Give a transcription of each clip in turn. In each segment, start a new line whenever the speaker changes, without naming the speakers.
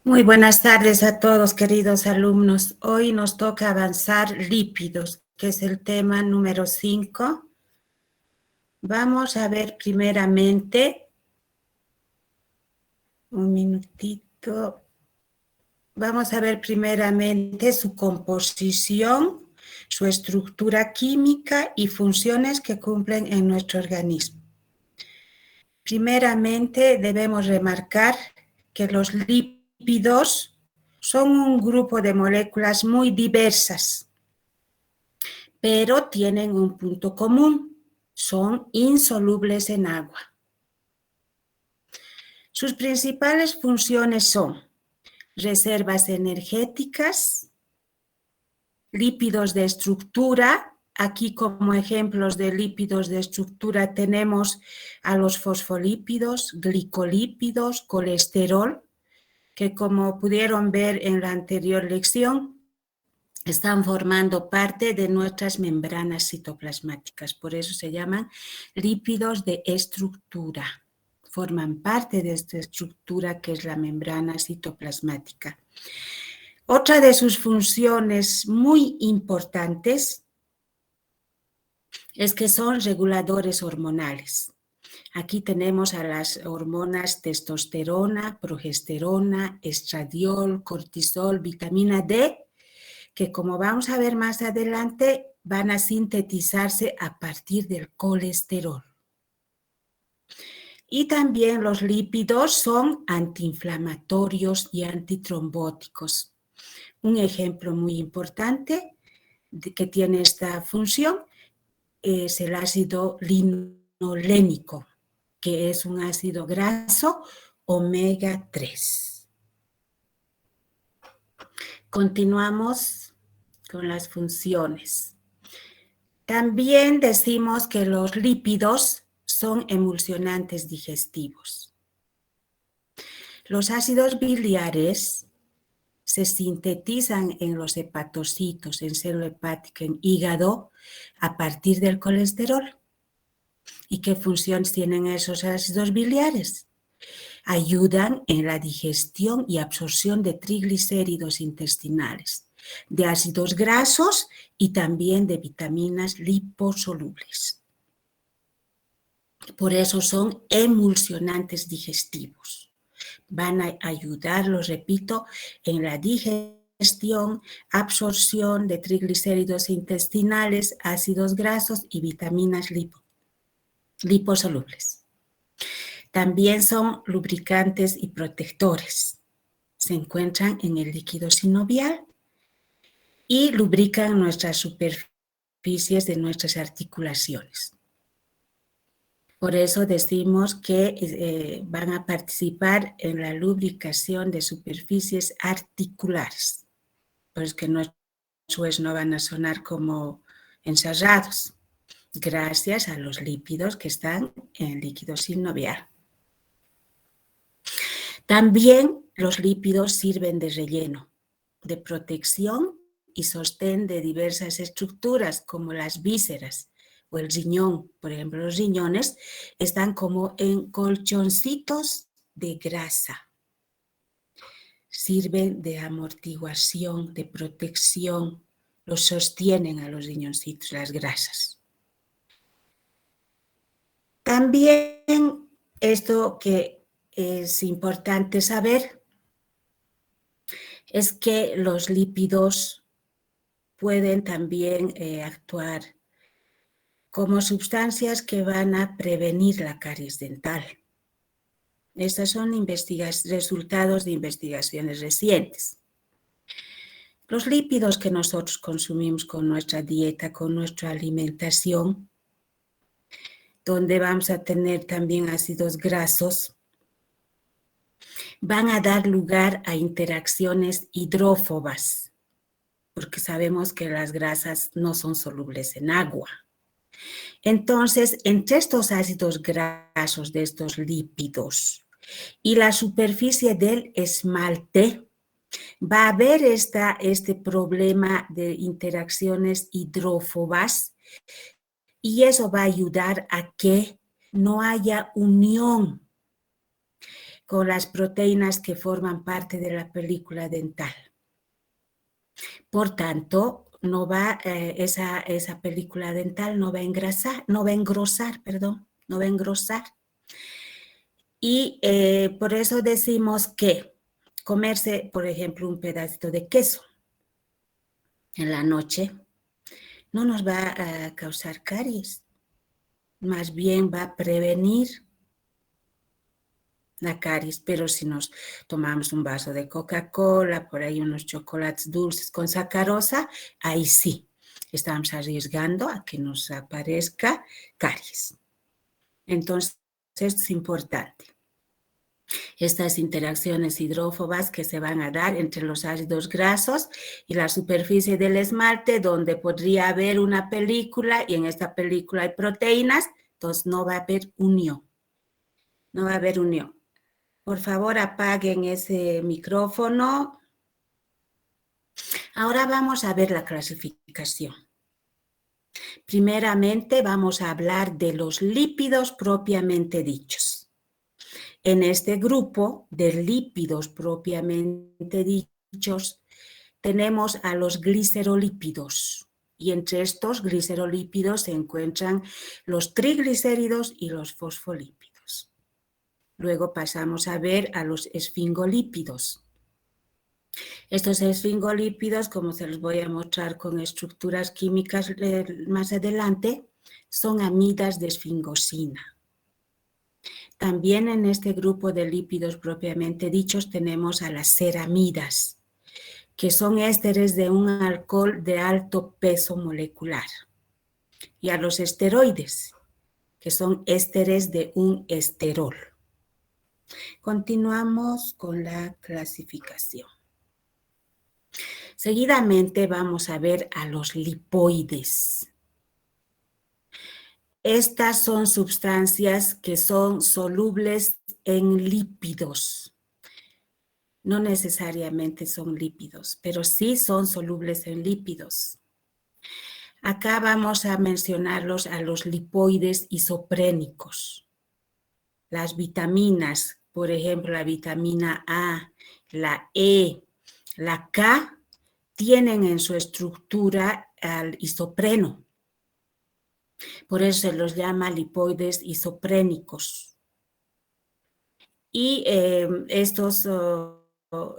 Muy buenas tardes a todos, queridos alumnos. Hoy nos toca avanzar lípidos, que es el tema número 5. Vamos a ver primeramente, un minutito, vamos a ver primeramente su composición, su estructura química y funciones que cumplen en nuestro organismo. Primeramente debemos remarcar que los lípidos son un grupo de moléculas muy diversas, pero tienen un punto común: son insolubles en agua. Sus principales funciones son reservas energéticas, lípidos de estructura. Aquí como ejemplos de lípidos de estructura tenemos a los fosfolípidos, glicolípidos, colesterol, que como pudieron ver en la anterior lección, están formando parte de nuestras membranas citoplasmáticas, por eso se llaman lípidos de estructura. Forman parte de esta estructura que es la membrana citoplasmática. Otra de sus funciones muy importantes es que son reguladores hormonales. Aquí tenemos a las hormonas testosterona, progesterona, estradiol, cortisol, vitamina D, que como vamos a ver más adelante, van a sintetizarse a partir del colesterol. Y también los lípidos son antiinflamatorios y antitrombóticos. Un ejemplo muy importante que tiene esta función es el ácido linolénico, que es un ácido graso omega 3. Continuamos con las funciones. También decimos que los lípidos son emulsionantes digestivos. Los ácidos biliares se sintetizan en los hepatocitos, en célula hepática, en hígado, a partir del colesterol. ¿Y qué funciones tienen esos ácidos biliares? Ayudan en la digestión y absorción de triglicéridos intestinales, de ácidos grasos y también de vitaminas liposolubles. Por eso son emulsionantes digestivos. Van a ayudar, lo repito, en la digestión, absorción de triglicéridos intestinales, ácidos grasos y vitaminas liposolubles. También son lubricantes y protectores. Se encuentran en el líquido sinovial y lubrican nuestras superficies de nuestras articulaciones. Por eso decimos que van a participar en la lubricación de superficies articulares. Por eso que nuestros huesos no van a sonar como encerrados, gracias a los lípidos que están en el líquido sinovial. También los lípidos sirven de relleno, de protección y sostén de diversas estructuras como las vísceras o el riñón. Por ejemplo, los riñones están como en colchoncitos de grasa. Sirven de amortiguación, de protección, los sostienen a los riñoncitos, las grasas. También esto que es importante saber es que los lípidos pueden también actuar como sustancias que van a prevenir la caries dental. Estos son resultados de investigaciones recientes. Los lípidos que nosotros consumimos con nuestra dieta, con nuestra alimentación, donde vamos a tener también ácidos grasos, van a dar lugar a interacciones hidrófobas, porque sabemos que las grasas no son solubles en agua. Entonces, entre estos ácidos grasos de estos lípidos y la superficie del esmalte, va a haber este problema de interacciones hidrófobas y eso va a ayudar a que no haya unión con las proteínas que forman parte de la película dental. Por tanto, no va, esa película dental no va a engrosar, no va a engrosar. Y por eso decimos que comerse, por ejemplo, un pedacito de queso en la noche no nos va a causar caries, más bien va a prevenir la caries, pero si nos tomamos un vaso de Coca-Cola, por ahí unos chocolates dulces con sacarosa, ahí sí, estamos arriesgando a que nos aparezca caries. Entonces, esto es importante. Estas interacciones hidrófobas que se van a dar entre los ácidos grasos y la superficie del esmalte, donde podría haber una película y en esta película hay proteínas, entonces no va a haber unión. No va a haber unión. Por favor, apaguen ese micrófono. Ahora vamos a ver la clasificación. Primeramente vamos a hablar de los lípidos propiamente dichos. En este grupo de lípidos propiamente dichos tenemos a los glicerolípidos y entre estos glicerolípidos se encuentran los triglicéridos y los fosfolípidos. Luego pasamos a ver a los esfingolípidos. Estos esfingolípidos, como se los voy a mostrar con estructuras químicas más adelante, son amidas de esfingosina. También en este grupo de lípidos propiamente dichos tenemos a las ceramidas, que son ésteres de un alcohol de alto peso molecular, y a los esteroides, que son ésteres de un esterol. Continuamos con la clasificación. Seguidamente vamos a ver a los lipoides. Estas son sustancias que son solubles en lípidos. No necesariamente son lípidos, pero sí son solubles en lípidos. Acá vamos a mencionarlos a los lipoides isoprénicos. Las vitaminas, por ejemplo, la vitamina A, la E, la K, tienen en su estructura al isopreno. Por eso se los llama lipoides isoprénicos. Y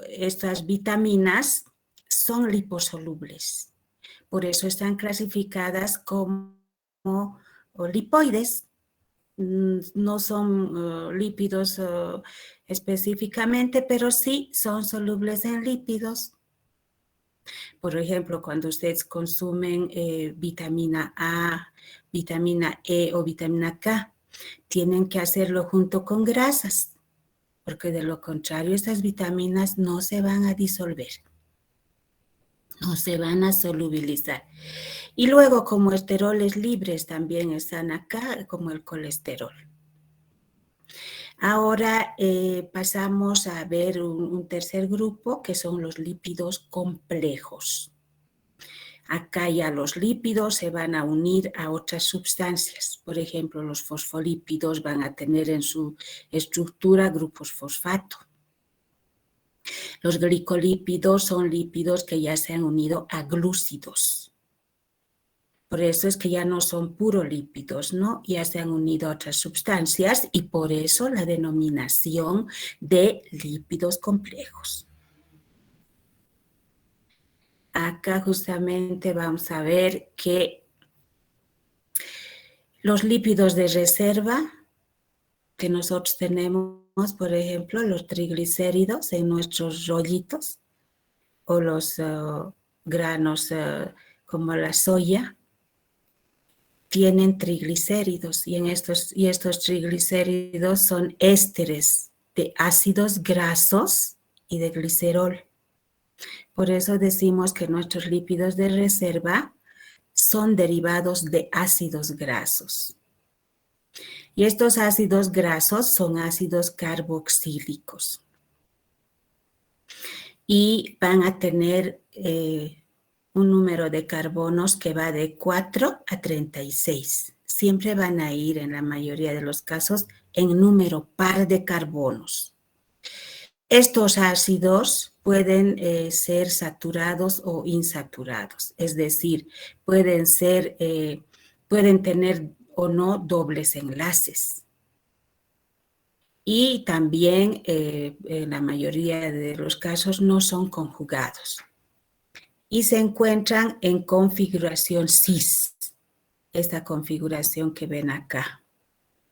estas vitaminas son liposolubles. Por eso están clasificadas como lipoides. No son lípidos específicamente, pero sí son solubles en lípidos. Por ejemplo, cuando ustedes consumen vitamina A, vitamina E o vitamina K, tienen que hacerlo junto con grasas, porque de lo contrario estas vitaminas no se van a disolver, no se van a solubilizar. Y luego como esteroles libres también están acá, como el colesterol. Ahora pasamos a ver un tercer grupo que son los lípidos complejos. Acá ya los lípidos se van a unir a otras sustancias. Por ejemplo, los fosfolípidos van a tener en su estructura grupos fosfato. Los glicolípidos son lípidos que ya se han unido a glúcidos. Por eso es que ya no son puros lípidos, ¿no? Ya se han unido a otras sustancias y por eso la denominación de lípidos complejos. Acá justamente vamos a ver que los lípidos de reserva que nosotros tenemos, por ejemplo, los triglicéridos en nuestros rollitos o los granos como la soya, tienen triglicéridos y estos triglicéridos son ésteres de ácidos grasos y de glicerol. Por eso decimos que nuestros lípidos de reserva son derivados de ácidos grasos. Y estos ácidos grasos son ácidos carboxílicos. Y van a tener un número de carbonos que va de 4 a 36. Siempre van a ir, en la mayoría de los casos, en número par de carbonos. Estos ácidos pueden ser saturados o insaturados, es decir, pueden tener o no dobles enlaces. Y también, en la mayoría de los casos, no son conjugados. Y se encuentran en configuración cis, esta configuración que ven acá.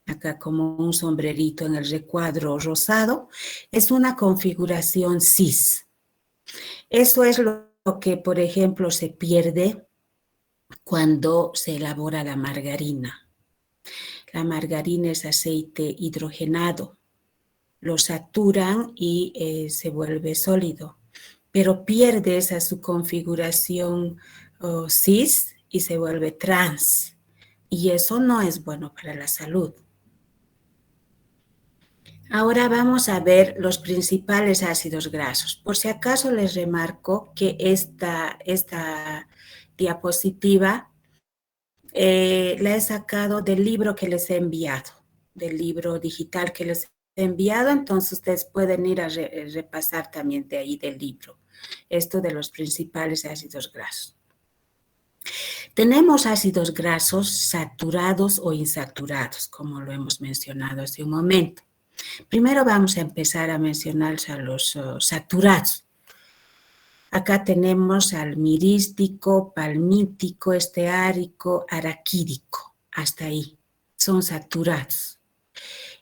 Acá como un sombrerito en el recuadro rosado, es una configuración cis. Eso es lo que, por ejemplo, se pierde cuando se elabora la margarina. La margarina es aceite hidrogenado. Lo saturan y se vuelve sólido, pero pierde esa su configuración cis y se vuelve trans. Y eso no es bueno para la salud. Ahora vamos a ver los principales ácidos grasos. Por si acaso les remarco que esta diapositiva la he sacado del libro que les he enviado, del libro digital que les he enviado, entonces ustedes pueden ir a repasar también de ahí del libro, esto de los principales ácidos grasos. Tenemos ácidos grasos saturados o insaturados, como lo hemos mencionado hace un momento. Primero vamos a empezar a mencionar a los saturados. Acá tenemos al mirístico, palmítico, esteárico, araquídico. Hasta ahí. Son saturados.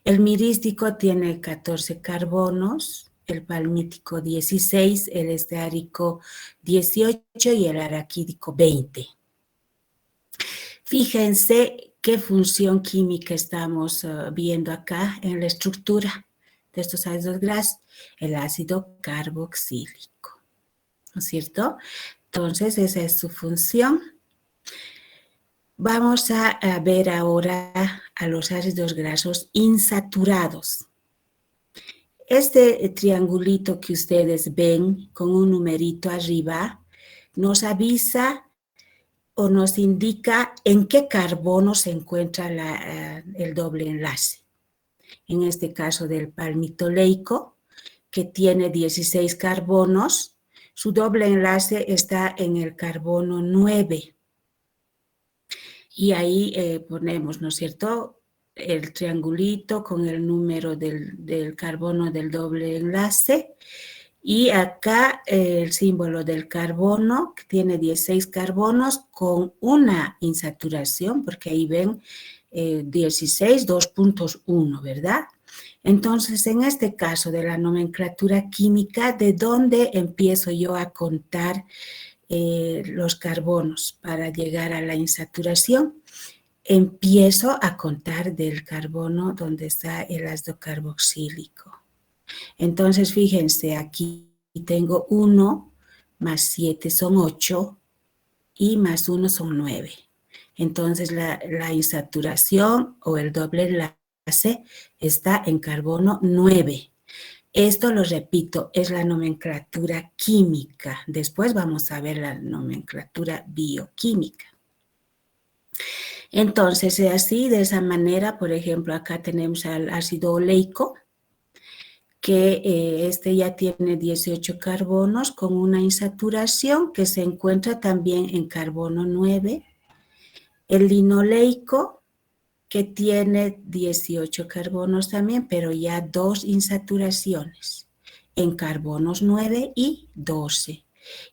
El mirístico tiene 14 carbonos, el palmítico 16, el esteárico 18 y el araquídico 20. Fíjense qué función química estamos viendo acá en la estructura de estos ácidos grasos, el ácido carboxílico, ¿no es cierto? Entonces, esa es su función. Vamos a ver ahora a los ácidos grasos insaturados. Este triangulito que ustedes ven con un numerito arriba nos avisa o nos indica en qué carbono se encuentra el doble enlace. En este caso del palmitoleico, que tiene 16 carbonos, su doble enlace está en el carbono 9. Y ahí ponemos, ¿no es cierto?, el triangulito con el número del carbono del doble enlace. Y acá el símbolo del carbono, que tiene 16 carbonos con una insaturación, porque ahí ven 16, 2.1, ¿verdad? Entonces, en este caso de la nomenclatura química, ¿de dónde empiezo yo a contar los carbonos para llegar a la insaturación? Empiezo a contar del carbono donde está el ácido carboxílico. Entonces, fíjense, aquí tengo 1 más 7 son 8 y más 1 son 9. Entonces, la insaturación o el doble enlace está en carbono 9. Esto, lo repito, es la nomenclatura química. Después vamos a ver la nomenclatura bioquímica. Entonces, así, de esa manera, por ejemplo, acá tenemos al ácido oleico, que este ya tiene 18 carbonos con una insaturación que se encuentra también en carbono 9. El linoleico, que tiene 18 carbonos también, pero ya 2 insaturaciones en carbonos 9 y 12.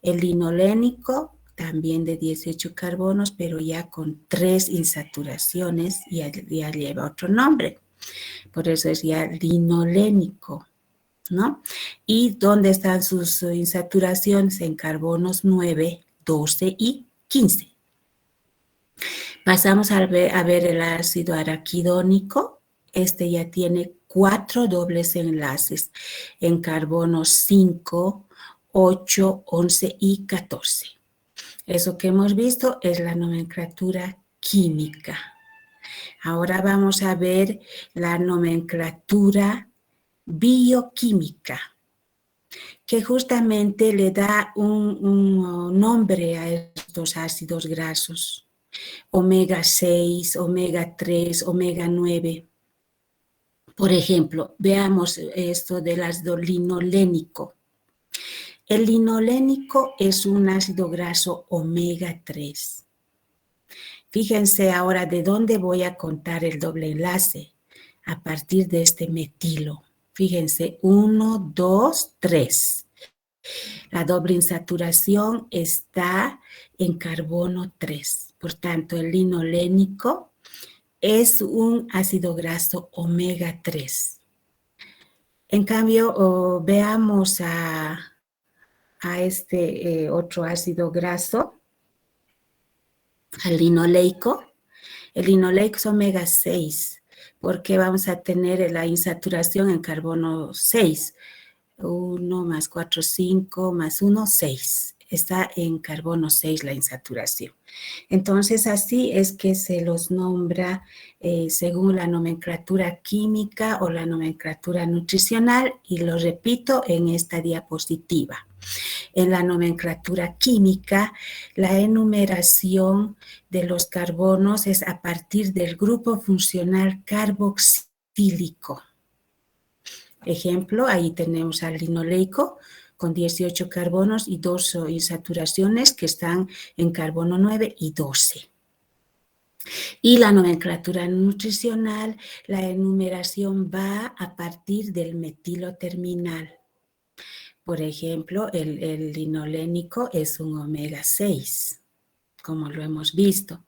El linolénico, también de 18 carbonos, pero ya con 3 insaturaciones, ya lleva otro nombre. Por eso es ya linolénico, ¿no? ¿Y dónde están sus insaturaciones? En carbonos 9, 12 y 15. Pasamos a ver el ácido araquidónico. Este ya tiene 4 dobles enlaces en carbonos 5, 8, 11 y 14. Eso que hemos visto es la nomenclatura química. Ahora vamos a ver la nomenclatura bioquímica, que justamente le da un nombre a estos ácidos grasos. Omega 6, omega 3, omega 9. Por ejemplo, veamos esto del ácido linolénico. El linolénico es un ácido graso omega 3. Fíjense ahora de dónde voy a contar el doble enlace. A partir de este metilo. Fíjense, 1, 2, 3. La doble insaturación está en carbono 3. Por tanto, el linolénico es un ácido graso omega 3. En cambio, veamos a este otro ácido graso, al linoleico. El linoleico es omega 6, porque vamos a tener la insaturación en carbono 6. 1 más 4, 5, más 1, 6. Está en carbono 6 la insaturación. Entonces, así es que se los nombra según la nomenclatura química o la nomenclatura nutricional, y lo repito en esta diapositiva. En la nomenclatura química, la enumeración de los carbonos es a partir del grupo funcional carboxílico. Ejemplo, ahí tenemos al linoleico con 18 carbonos y 2 insaturaciones que están en carbono 9 y 12. Y la nomenclatura nutricional, la enumeración va a partir del metilo terminal. Por ejemplo, el linolénico es un omega 6, como lo hemos visto.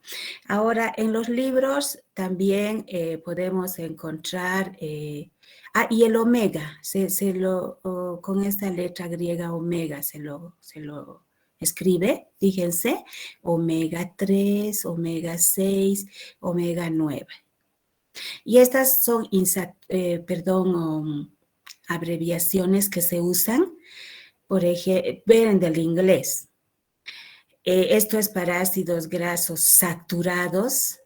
Ahora, en los libros también podemos encontrar, y el omega, con esta letra griega omega se lo escribe, fíjense, omega 3, omega 6, omega 9. Y estas son, abreviaciones que se usan, por ejemplo, ven del inglés. Esto es para ácidos grasos saturados,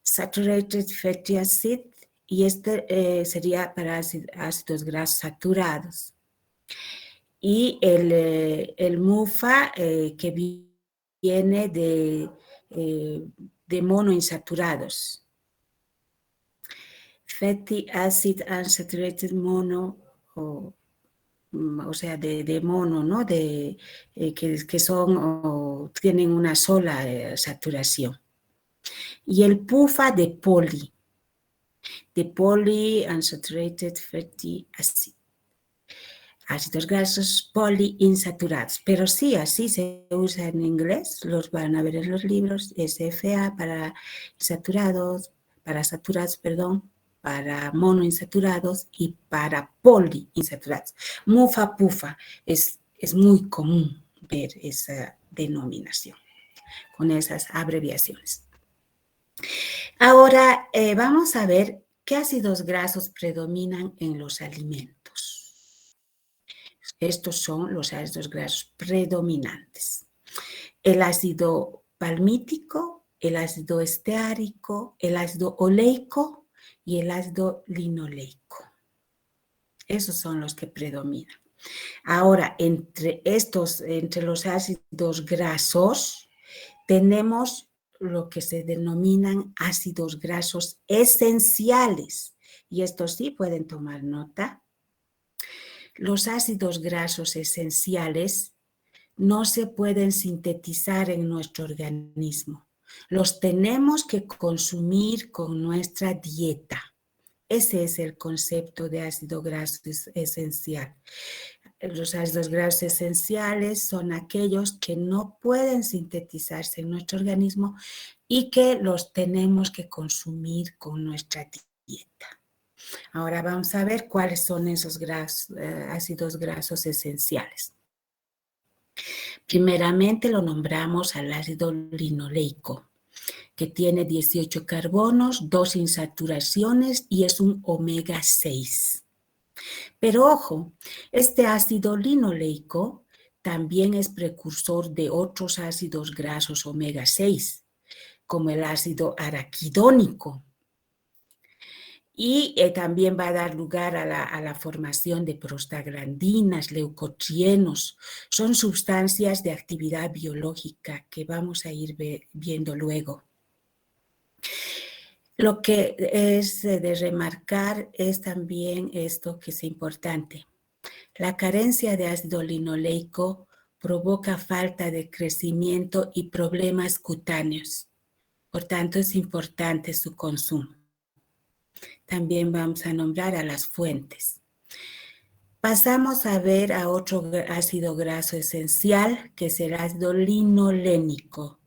saturated fatty acid, y este sería para ácidos grasos saturados. Y el MUFA que viene de monoinsaturados. Fatty acid unsaturated mono, o sea, de mono, ¿no? Que son, tienen una sola saturación. Y el PUFA de polyunsaturated fatty acid. Ácidos grasos poliinsaturados. Pero sí, así se usa en inglés, los van a ver en los libros, SFA para saturados, para monoinsaturados y para poliinsaturados. MUFA, PUFA, es muy común ver esa denominación con esas abreviaciones. Ahora vamos a ver qué ácidos grasos predominan en los alimentos. Estos son los ácidos grasos predominantes. El ácido palmítico, el ácido esteárico, el ácido oleico y el ácido linoleico. Esos son los que predominan. Ahora, entre los ácidos grasos, tenemos lo que se denominan ácidos grasos esenciales. Y estos sí pueden tomar nota. Los ácidos grasos esenciales no se pueden sintetizar en nuestro organismo. Los tenemos que consumir con nuestra dieta. Ese es el concepto de ácido graso esencial. Los ácidos grasos esenciales son aquellos que no pueden sintetizarse en nuestro organismo y que los tenemos que consumir con nuestra dieta. Ahora vamos a ver cuáles son esos ácidos grasos esenciales. Primeramente lo nombramos al ácido linoleico, que tiene 18 carbonos, 2 insaturaciones y es un omega 6. Pero ojo, este ácido linoleico también es precursor de otros ácidos grasos omega 6, como el ácido araquidónico. Y también va a dar lugar a la formación de prostaglandinas, leucotrienos. Son sustancias de actividad biológica que vamos a ir viendo luego. Lo que es de remarcar es también esto que es importante. La carencia de ácido linoleico provoca falta de crecimiento y problemas cutáneos. Por tanto, es importante su consumo. También vamos a nombrar a las fuentes. Pasamos a ver a otro ácido graso esencial, que es el ácido linolénico,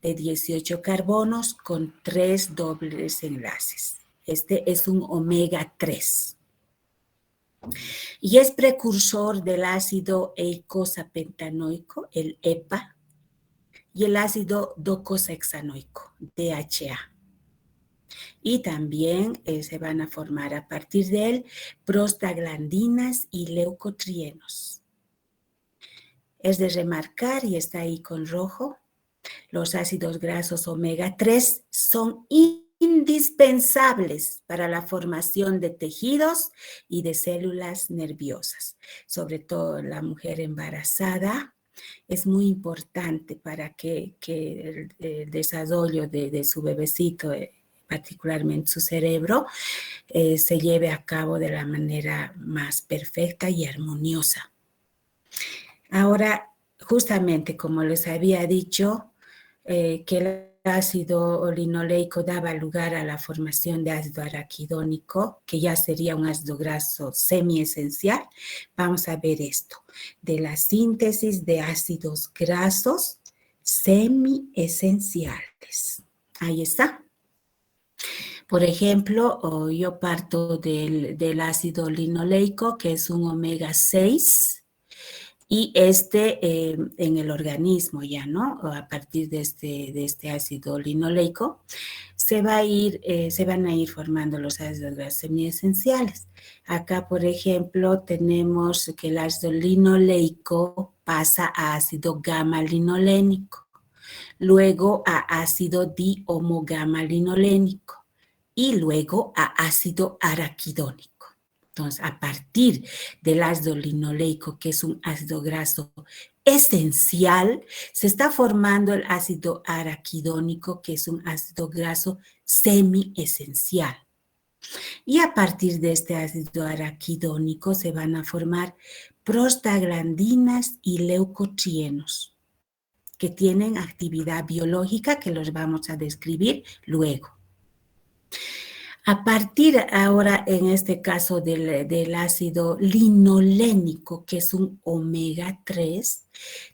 de 18 carbonos con 3 dobles enlaces. Este es un omega 3. Y es precursor del ácido eicosapentanoico, el EPA, y el ácido docosahexanoico, DHA. Y también se van a formar a partir de él prostaglandinas y leucotrienos. Es de remarcar, y está ahí con rojo, los ácidos grasos omega 3 son indispensables para la formación de tejidos y de células nerviosas. Sobre todo la mujer embarazada es muy importante para que el desarrollo de su bebecito, particularmente su cerebro, se lleve a cabo de la manera más perfecta y armoniosa. Ahora, justamente como les había dicho, que el ácido linoleico daba lugar a la formación de ácido araquidónico, que ya sería un ácido graso semiesencial. Vamos a ver esto, de la síntesis de ácidos grasos semiesenciales. Ahí está. Por ejemplo, yo parto del ácido linoleico, que es un omega 6, y en el organismo ya, ¿no? A partir de este ácido linoleico, se van a ir formando los ácidos grasos semiesenciales. Acá, por ejemplo, tenemos que el ácido linoleico pasa a ácido gamma-linolénico, luego a ácido dihomogamma-linolénico y luego a ácido araquidónico. Entonces, a partir del ácido linoleico, que es un ácido graso esencial, se está formando el ácido araquidónico, que es un ácido graso semiesencial. Y a partir de este ácido araquidónico se van a formar prostaglandinas y leucotrienos, que tienen actividad biológica que los vamos a describir luego. A partir ahora, en este caso del ácido linolénico, que es un omega 3,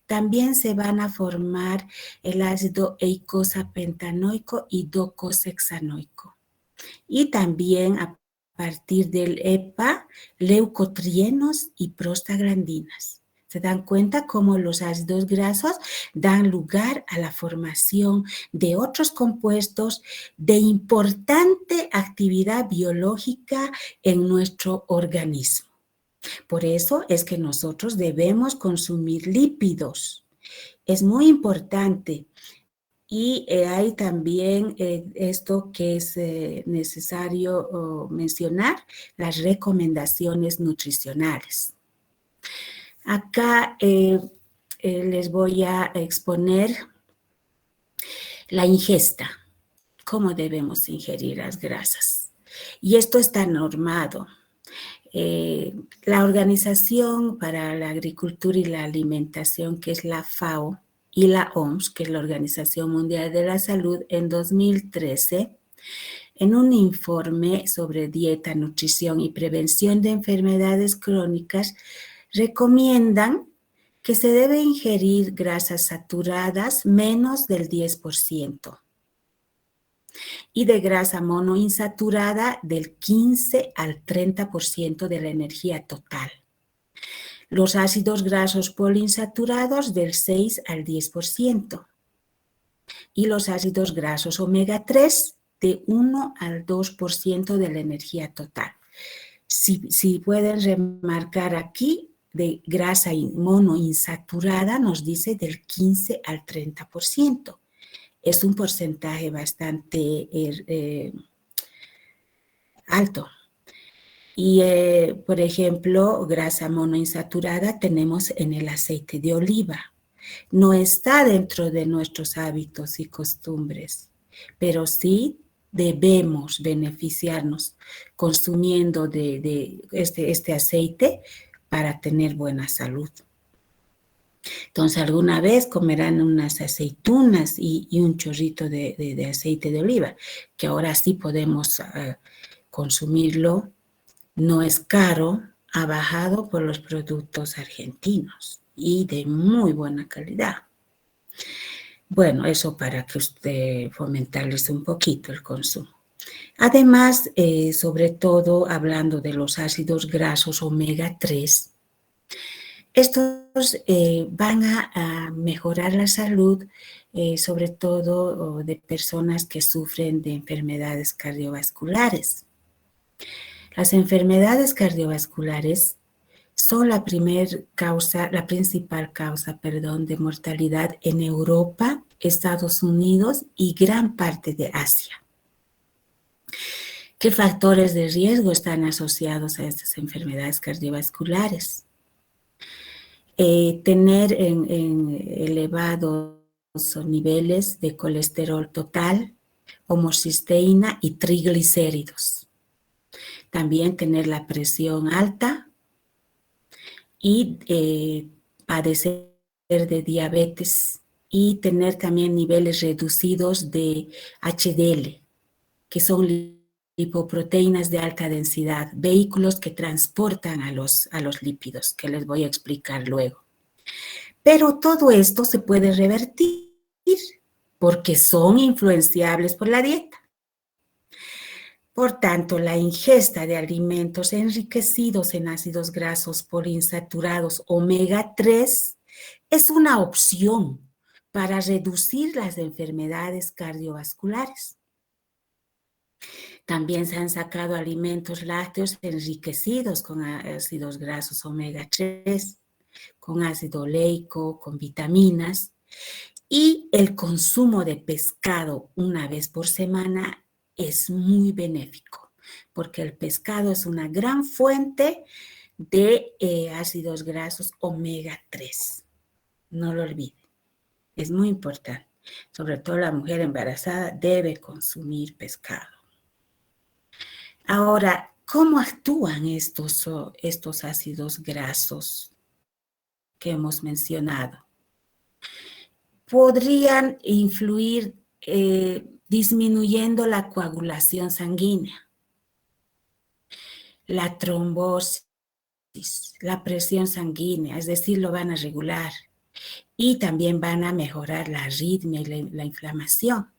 también se van a formar el ácido eicosapentanoico y docosahexanoico. Y también a partir del EPA, leucotrienos y prostaglandinas. ¿Se dan cuenta cómo los ácidos grasos dan lugar a la formación de otros compuestos de importante actividad biológica en nuestro organismo? Por eso es que nosotros debemos consumir lípidos. Es muy importante. Y hay también esto que es necesario mencionar, las recomendaciones nutricionales. Acá les voy a exponer la ingesta, cómo debemos ingerir las grasas. Y esto está normado. La Organización para la Agricultura y la Alimentación, que es la FAO, y la OMS, que es la Organización Mundial de la Salud, en 2013, en un informe sobre dieta, nutrición y prevención de enfermedades crónicas, recomiendan que se debe ingerir grasas saturadas menos del 10% y de grasa monoinsaturada del 15 al 30% de la energía total. Los ácidos grasos poliinsaturados del 6 al 10% y los ácidos grasos omega 3 de 1 al 2% de la energía total. Si pueden remarcar aquí, de grasa monoinsaturada nos dice del 15 al 30%. Es un porcentaje bastante alto. Y, por ejemplo, grasa monoinsaturada tenemos en el aceite de oliva. No está dentro de nuestros hábitos y costumbres, pero sí debemos beneficiarnos consumiendo de este aceite para tener buena salud. Entonces, alguna vez comerán unas aceitunas y un chorrito de aceite de oliva, que ahora sí podemos consumirlo. No es caro, ha bajado por los productos argentinos y de muy buena calidad. Bueno, eso para que usted fomentarles un poquito el consumo. Además, sobre todo hablando de los ácidos grasos omega 3, estos van a mejorar la salud, sobre todo de personas que sufren de enfermedades cardiovasculares. Las enfermedades cardiovasculares son la principal causa, de mortalidad en Europa, Estados Unidos y gran parte de Asia. ¿Qué factores de riesgo están asociados a estas enfermedades cardiovasculares? Tener en elevados niveles de colesterol total, homocisteína y triglicéridos. También tener la presión alta y padecer de diabetes y tener también niveles reducidos de HDL, que son lipoproteínas de alta densidad, vehículos que transportan a los lípidos, que les voy a explicar luego. Pero todo esto se puede revertir porque son influenciables por la dieta. Por tanto, la ingesta de alimentos enriquecidos en ácidos grasos poliinsaturados omega 3 es una opción para reducir las enfermedades cardiovasculares. También se han sacado alimentos lácteos enriquecidos con ácidos grasos omega 3, con ácido oleico, con vitaminas, y el consumo de pescado una vez por semana es muy benéfico, porque el pescado es una gran fuente de ácidos grasos omega 3. No lo olviden, es muy importante. Sobre todo la mujer embarazada debe consumir pescado. Ahora, ¿cómo actúan estos ácidos grasos que hemos mencionado? Podrían influir disminuyendo la coagulación sanguínea, la trombosis, la presión sanguínea, es decir, lo van a regular, y también van a mejorar la arritmia y la inflamación.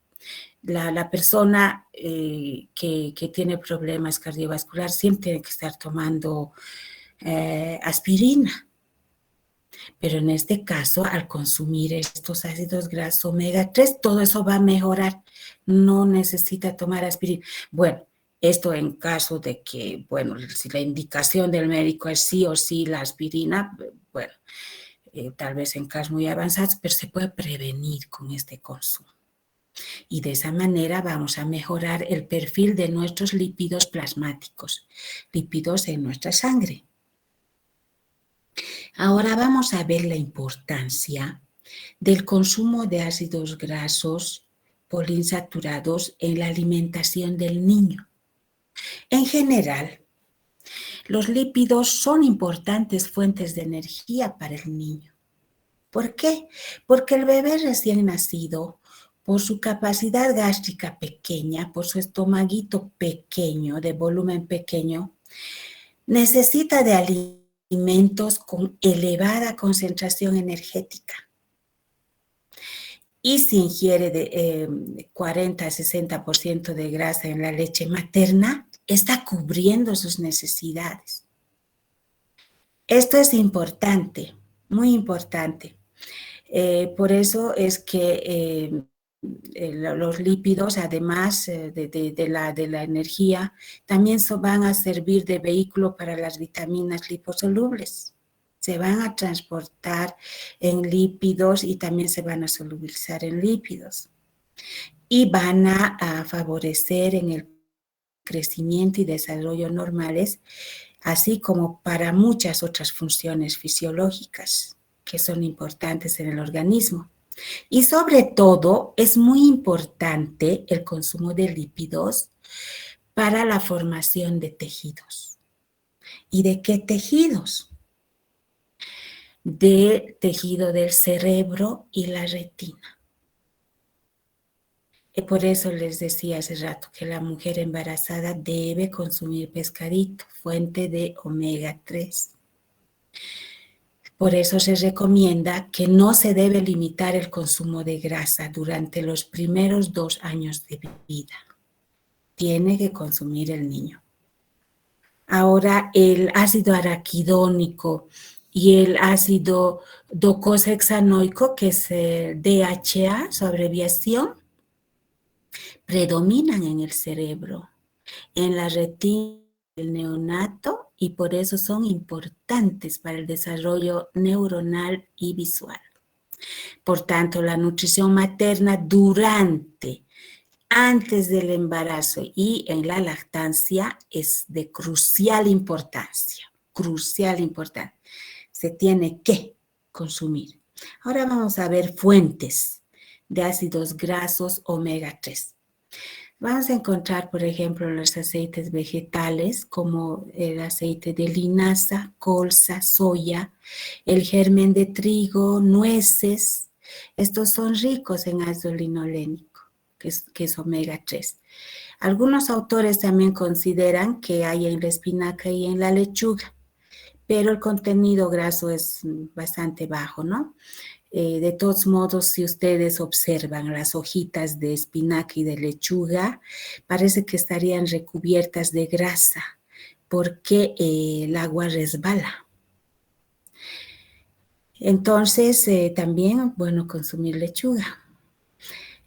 La persona que tiene problemas cardiovasculares siempre tiene que estar tomando aspirina. Pero en este caso, al consumir estos ácidos grasos omega 3, todo eso va a mejorar. No necesita tomar aspirina. Bueno, esto en caso de que, bueno, si la indicación del médico es sí o sí la aspirina, bueno, tal vez en casos muy avanzados, pero se puede prevenir con este consumo. Y de esa manera vamos a mejorar el perfil de nuestros lípidos plasmáticos, lípidos en nuestra sangre. Ahora vamos a ver la importancia del consumo de ácidos grasos poliinsaturados en la alimentación del niño. En general, los lípidos son importantes fuentes de energía para el niño. ¿Por qué? Porque el bebé recién nacido, por su capacidad gástrica pequeña, por su estomaguito pequeño, de volumen pequeño, necesita de alimentos con elevada concentración energética. Y si ingiere de 40 a 60% de grasa en la leche materna, está cubriendo sus necesidades. Esto es importante, muy importante. Por eso es que los lípidos, además de la energía, también van a servir de vehículo para las vitaminas liposolubles. Se van a transportar en lípidos y también se van a solubilizar en lípidos. Y van a favorecer en el crecimiento y desarrollo normales, así como para muchas otras funciones fisiológicas que son importantes en el organismo. Y sobre todo, es muy importante el consumo de lípidos para la formación de tejidos. ¿Y de qué tejidos? De tejido del cerebro y la retina. Y por eso les decía hace rato que la mujer embarazada debe consumir pescadito, fuente de omega 3. Por eso se recomienda que no se debe limitar el consumo de grasa durante los primeros 2 años de vida. Tiene que consumir el niño. Ahora, el ácido araquidónico y el ácido docosahexaenoico, que es el DHA, su abreviación, predominan en el cerebro, en la retina del neonato, y por eso son importantes para el desarrollo neuronal y visual. Por tanto, la nutrición materna durante, antes del embarazo y en la lactancia es de crucial importancia, crucial importancia. Se tiene que consumir. Ahora vamos a ver fuentes de ácidos grasos omega 3. Vamos a encontrar, por ejemplo, los aceites vegetales como el aceite de linaza, colza, soya, el germen de trigo, nueces. Estos son ricos en ácido linolénico, que es omega 3. Algunos autores también consideran que hay en la espinaca y en la lechuga, pero el contenido graso es bastante bajo, ¿no? De todos modos, si ustedes observan las hojitas de espinaca y de lechuga, parece que estarían recubiertas de grasa porque el agua resbala. Entonces, también, bueno, consumir lechuga.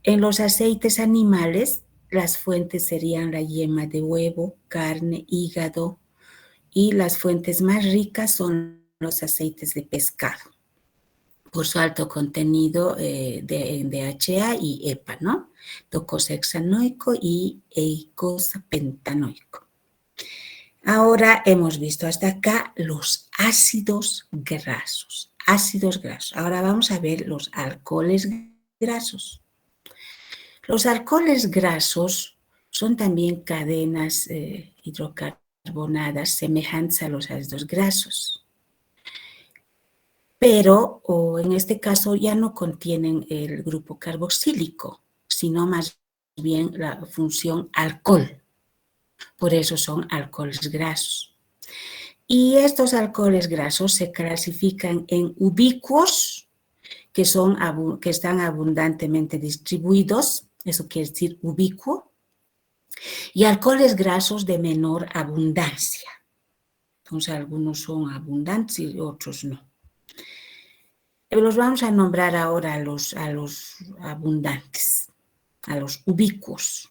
En los aceites animales, las fuentes serían la yema de huevo, carne, hígado, y las fuentes más ricas son los aceites de pescado, por su alto contenido de DHA y EPA, ¿no? Docosahexaenoico y eicosapentaenoico. Ahora hemos visto hasta acá los ácidos grasos. Ácidos grasos. Ahora vamos a ver los alcoholes grasos. Los alcoholes grasos son también cadenas hidrocarbonadas semejantes a los ácidos grasos, pero en este caso ya no contienen el grupo carboxílico, sino más bien la función alcohol. Por eso son alcoholes grasos. Y estos alcoholes grasos se clasifican en ubicuos, que están abundantemente distribuidos, eso quiere decir ubicuo, y alcoholes grasos de menor abundancia. Entonces, algunos son abundantes y otros no. Los vamos a nombrar ahora a los abundantes, a los ubicuos.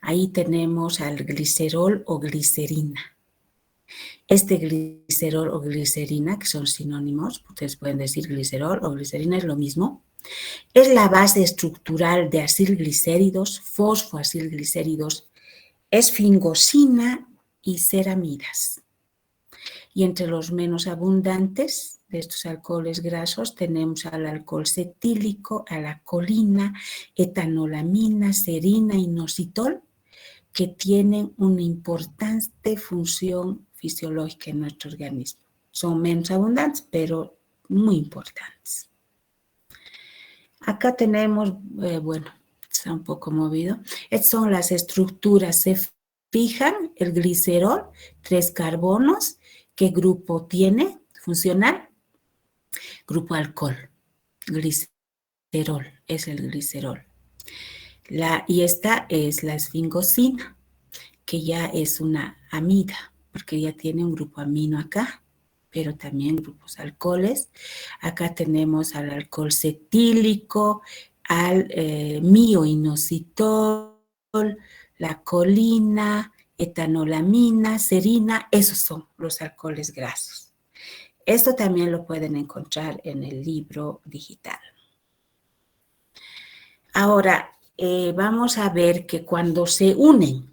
Ahí tenemos al glicerol o glicerina. Este glicerol o glicerina, que son sinónimos, ustedes pueden decir glicerol o glicerina, es lo mismo, es la base estructural de acilglicéridos, fosfoacilglicéridos, esfingosina y ceramidas. Y entre los menos abundantes de estos alcoholes grasos tenemos al alcohol cetílico, a la colina, etanolamina, serina, inositol, que tienen una importante función fisiológica en nuestro organismo. Son menos abundantes, pero muy importantes. Acá tenemos, bueno, está un poco movido. Estas son las estructuras, se fijan el glicerol, 3 carbonos. ¿Qué grupo tiene funcional? Grupo alcohol, glicerol, es el glicerol. Y esta es la esfingosina, que ya es una amida, porque ya tiene un grupo amino acá, pero también grupos alcoholes. Acá tenemos al alcohol cetílico, al mioinositol, la colina, etanolamina, serina, esos son los alcoholes grasos. Esto también lo pueden encontrar en el libro digital. Ahora, vamos a ver que cuando se une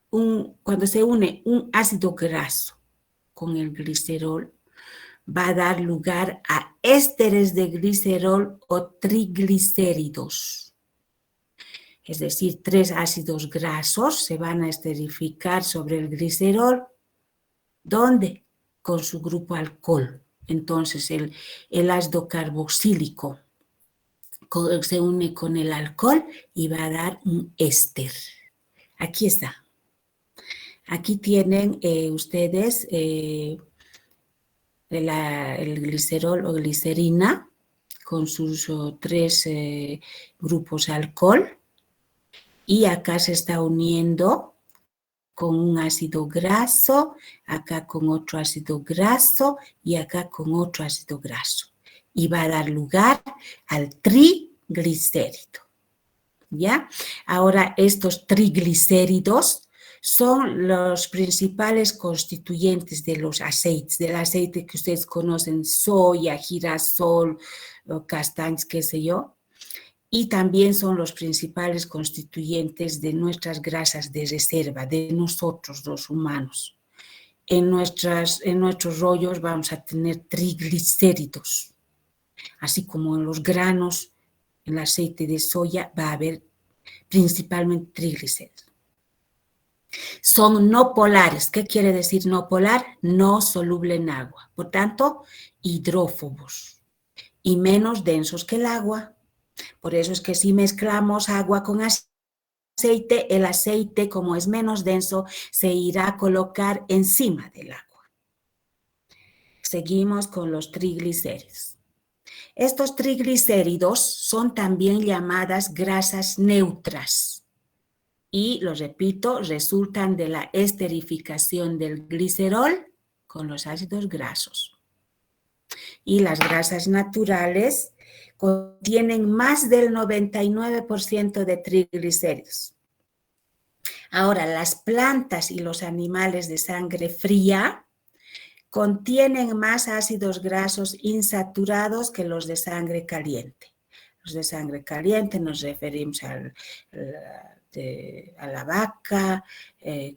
un ácido graso con el glicerol, va a dar lugar a ésteres de glicerol o triglicéridos. Es decir, 3 ácidos grasos se van a esterificar sobre el glicerol. ¿Dónde? Con su grupo alcohol. Entonces, el ácido carboxílico se une con el alcohol y va a dar un éster. Aquí está. Aquí tienen ustedes el glicerol o glicerina con sus 3 grupos alcohol, y acá se está uniendo con un ácido graso, acá con otro ácido graso y acá con otro ácido graso. Y va a dar lugar al triglicérido. ¿Ya? Ahora, estos triglicéridos son los principales constituyentes de los aceites, del aceite que ustedes conocen, soya, girasol, castañas, qué sé yo. Y también son los principales constituyentes de nuestras grasas de reserva, de nosotros los humanos. En nuestros rollos vamos a tener triglicéridos, así como en los granos, en el aceite de soya va a haber principalmente triglicéridos. Son no polares. ¿Qué quiere decir no polar? No soluble en agua. Por tanto, hidrófobos y menos densos que el agua. Por eso es que si mezclamos agua con aceite, el aceite, como es menos denso, se irá a colocar encima del agua. Seguimos con los triglicéridos. Estos triglicéridos son también llamadas grasas neutras y, lo repito, resultan de la esterificación del glicerol con los ácidos grasos. Y las grasas naturales contienen más del 99% de triglicéridos. Ahora, las plantas y los animales de sangre fría contienen más ácidos grasos insaturados que los de sangre caliente. Los de sangre caliente nos referimos a la vaca,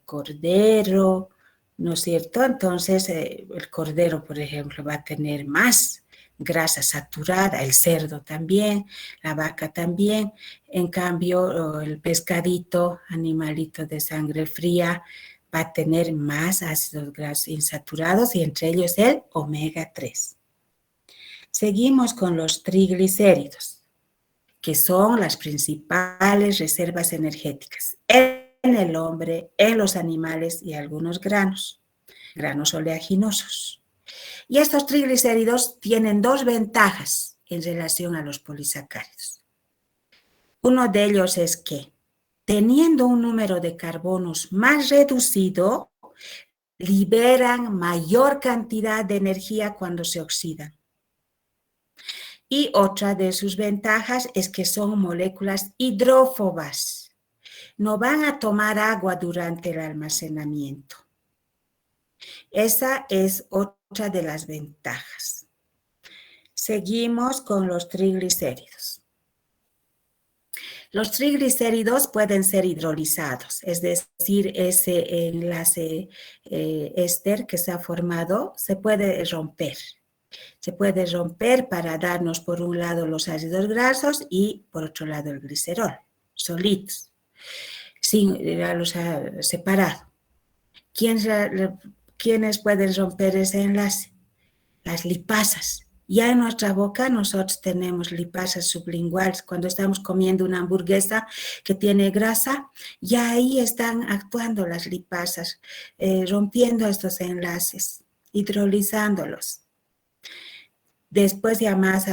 cordero, ¿no es cierto? Entonces, el cordero, por ejemplo, va a tener más grasa saturada, el cerdo también, la vaca también. En cambio, el pescadito, animalito de sangre fría, va a tener más ácidos grasos insaturados y entre ellos el omega 3. Seguimos con los triglicéridos, que son las principales reservas energéticas en el hombre, en los animales y algunos granos oleaginosos. Y estos triglicéridos tienen 2 ventajas en relación a los polisacáridos. Uno de ellos es que, teniendo un número de carbonos más reducido, liberan mayor cantidad de energía cuando se oxidan. Y otra de sus ventajas es que son moléculas hidrófobas. No van a tomar agua durante el almacenamiento. Esa es otra de las ventajas. Seguimos con los triglicéridos. Los triglicéridos pueden ser hidrolizados, es decir, ese enlace éster que se ha formado se puede romper. Se puede romper para darnos por un lado los ácidos grasos y por otro lado el glicerol, solitos, sin los separado. ¿Quiénes pueden romper ese enlace? Las lipasas. Ya en nuestra boca nosotros tenemos lipasas sublinguales. Cuando estamos comiendo una hamburguesa que tiene grasa, ya ahí están actuando las lipasas, rompiendo estos enlaces, hidrolizándolos. Después ya más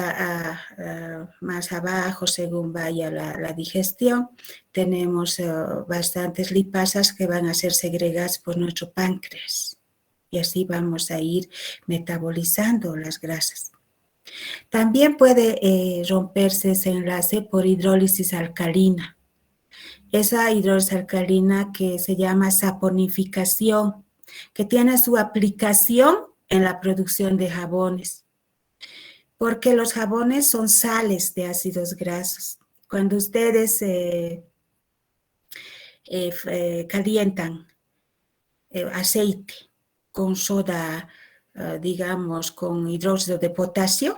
abajo, según vaya la digestión, tenemos bastantes lipasas que van a ser segregadas por nuestro páncreas. Y así vamos a ir metabolizando las grasas. También puede romperse ese enlace por hidrólisis alcalina. Esa hidrólisis alcalina que se llama saponificación, que tiene su aplicación en la producción de jabones. Porque los jabones son sales de ácidos grasos. Cuando ustedes calientan aceite con soda digamos, con hidróxido de potasio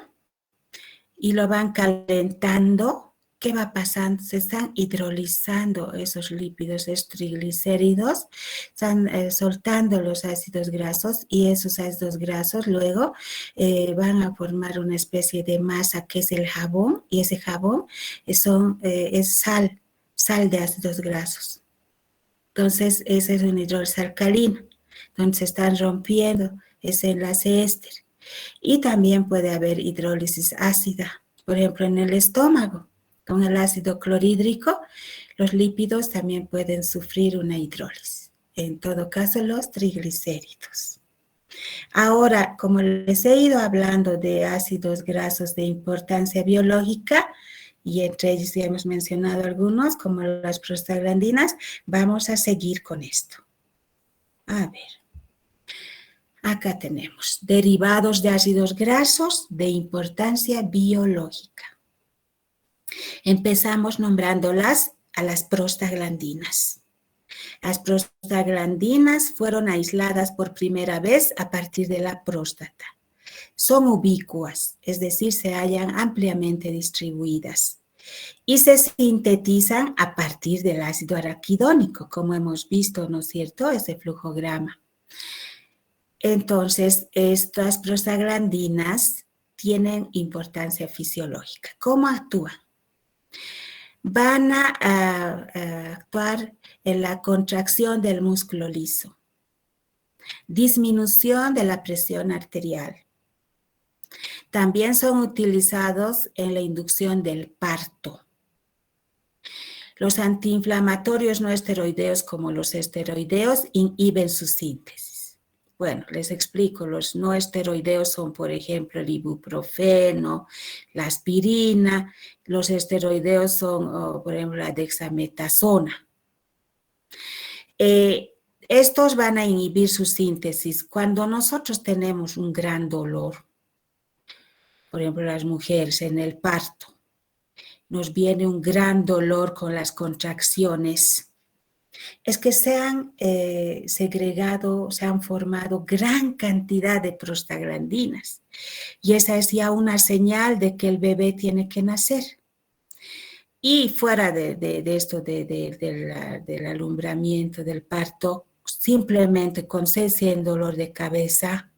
y lo van calentando. ¿Qué va pasando? Se están hidrolizando esos lípidos, esos triglicéridos, están soltando los ácidos grasos y esos ácidos grasos luego van a formar una especie de masa que es el jabón y ese jabón es sal de ácidos grasos. Entonces, ese es un hidrólisis alcalino, donde se están rompiendo ese enlace éster. Y también puede haber hidrólisis ácida, por ejemplo, en el estómago. Con el ácido clorhídrico, los lípidos también pueden sufrir una hidrólisis. En todo caso, los triglicéridos. Ahora, como les he ido hablando de ácidos grasos de importancia biológica, y entre ellos ya hemos mencionado algunos, como las prostaglandinas, vamos a seguir con esto. A ver. Acá tenemos derivados de ácidos grasos de importancia biológica. Empezamos nombrándolas a las prostaglandinas. Las prostaglandinas fueron aisladas por primera vez a partir de la próstata. Son ubicuas, es decir, se hallan ampliamente distribuidas y se sintetizan a partir del ácido araquidónico, como hemos visto, ¿no es cierto?, ese flujograma. Entonces, estas prostaglandinas tienen importancia fisiológica. ¿Cómo actúan? Van a actuar en la contracción del músculo liso, disminución de la presión arterial. También son utilizados en la inducción del parto. Los antiinflamatorios no esteroideos como los esteroideos inhiben su síntesis. Bueno, les explico, los no esteroideos son, por ejemplo, el ibuprofeno, la aspirina. Los esteroideos son, por ejemplo, la dexametasona. Estos van a inhibir su síntesis. Cuando nosotros tenemos un gran dolor, por ejemplo, las mujeres en el parto, nos viene un gran dolor con las contracciones, es que se han segregado, se han formado gran cantidad de prostaglandinas y esa es ya una señal de que el bebé tiene que nacer. Y fuera de esto del alumbramiento, del parto, simplemente con cese en dolor de cabeza,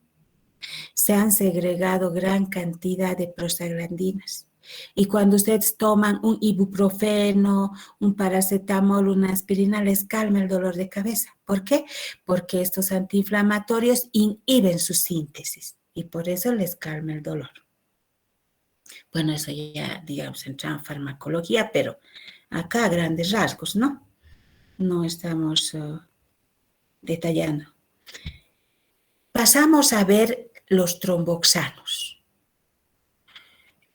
se han segregado gran cantidad de prostaglandinas. Y cuando ustedes toman un ibuprofeno, un paracetamol, una aspirina, les calma el dolor de cabeza. ¿Por qué? Porque estos antiinflamatorios inhiben su síntesis y por eso les calma el dolor. Bueno, eso ya, digamos, entra en farmacología, pero acá a grandes rasgos, ¿no? No estamos detallando. Pasamos a ver los tromboxanos.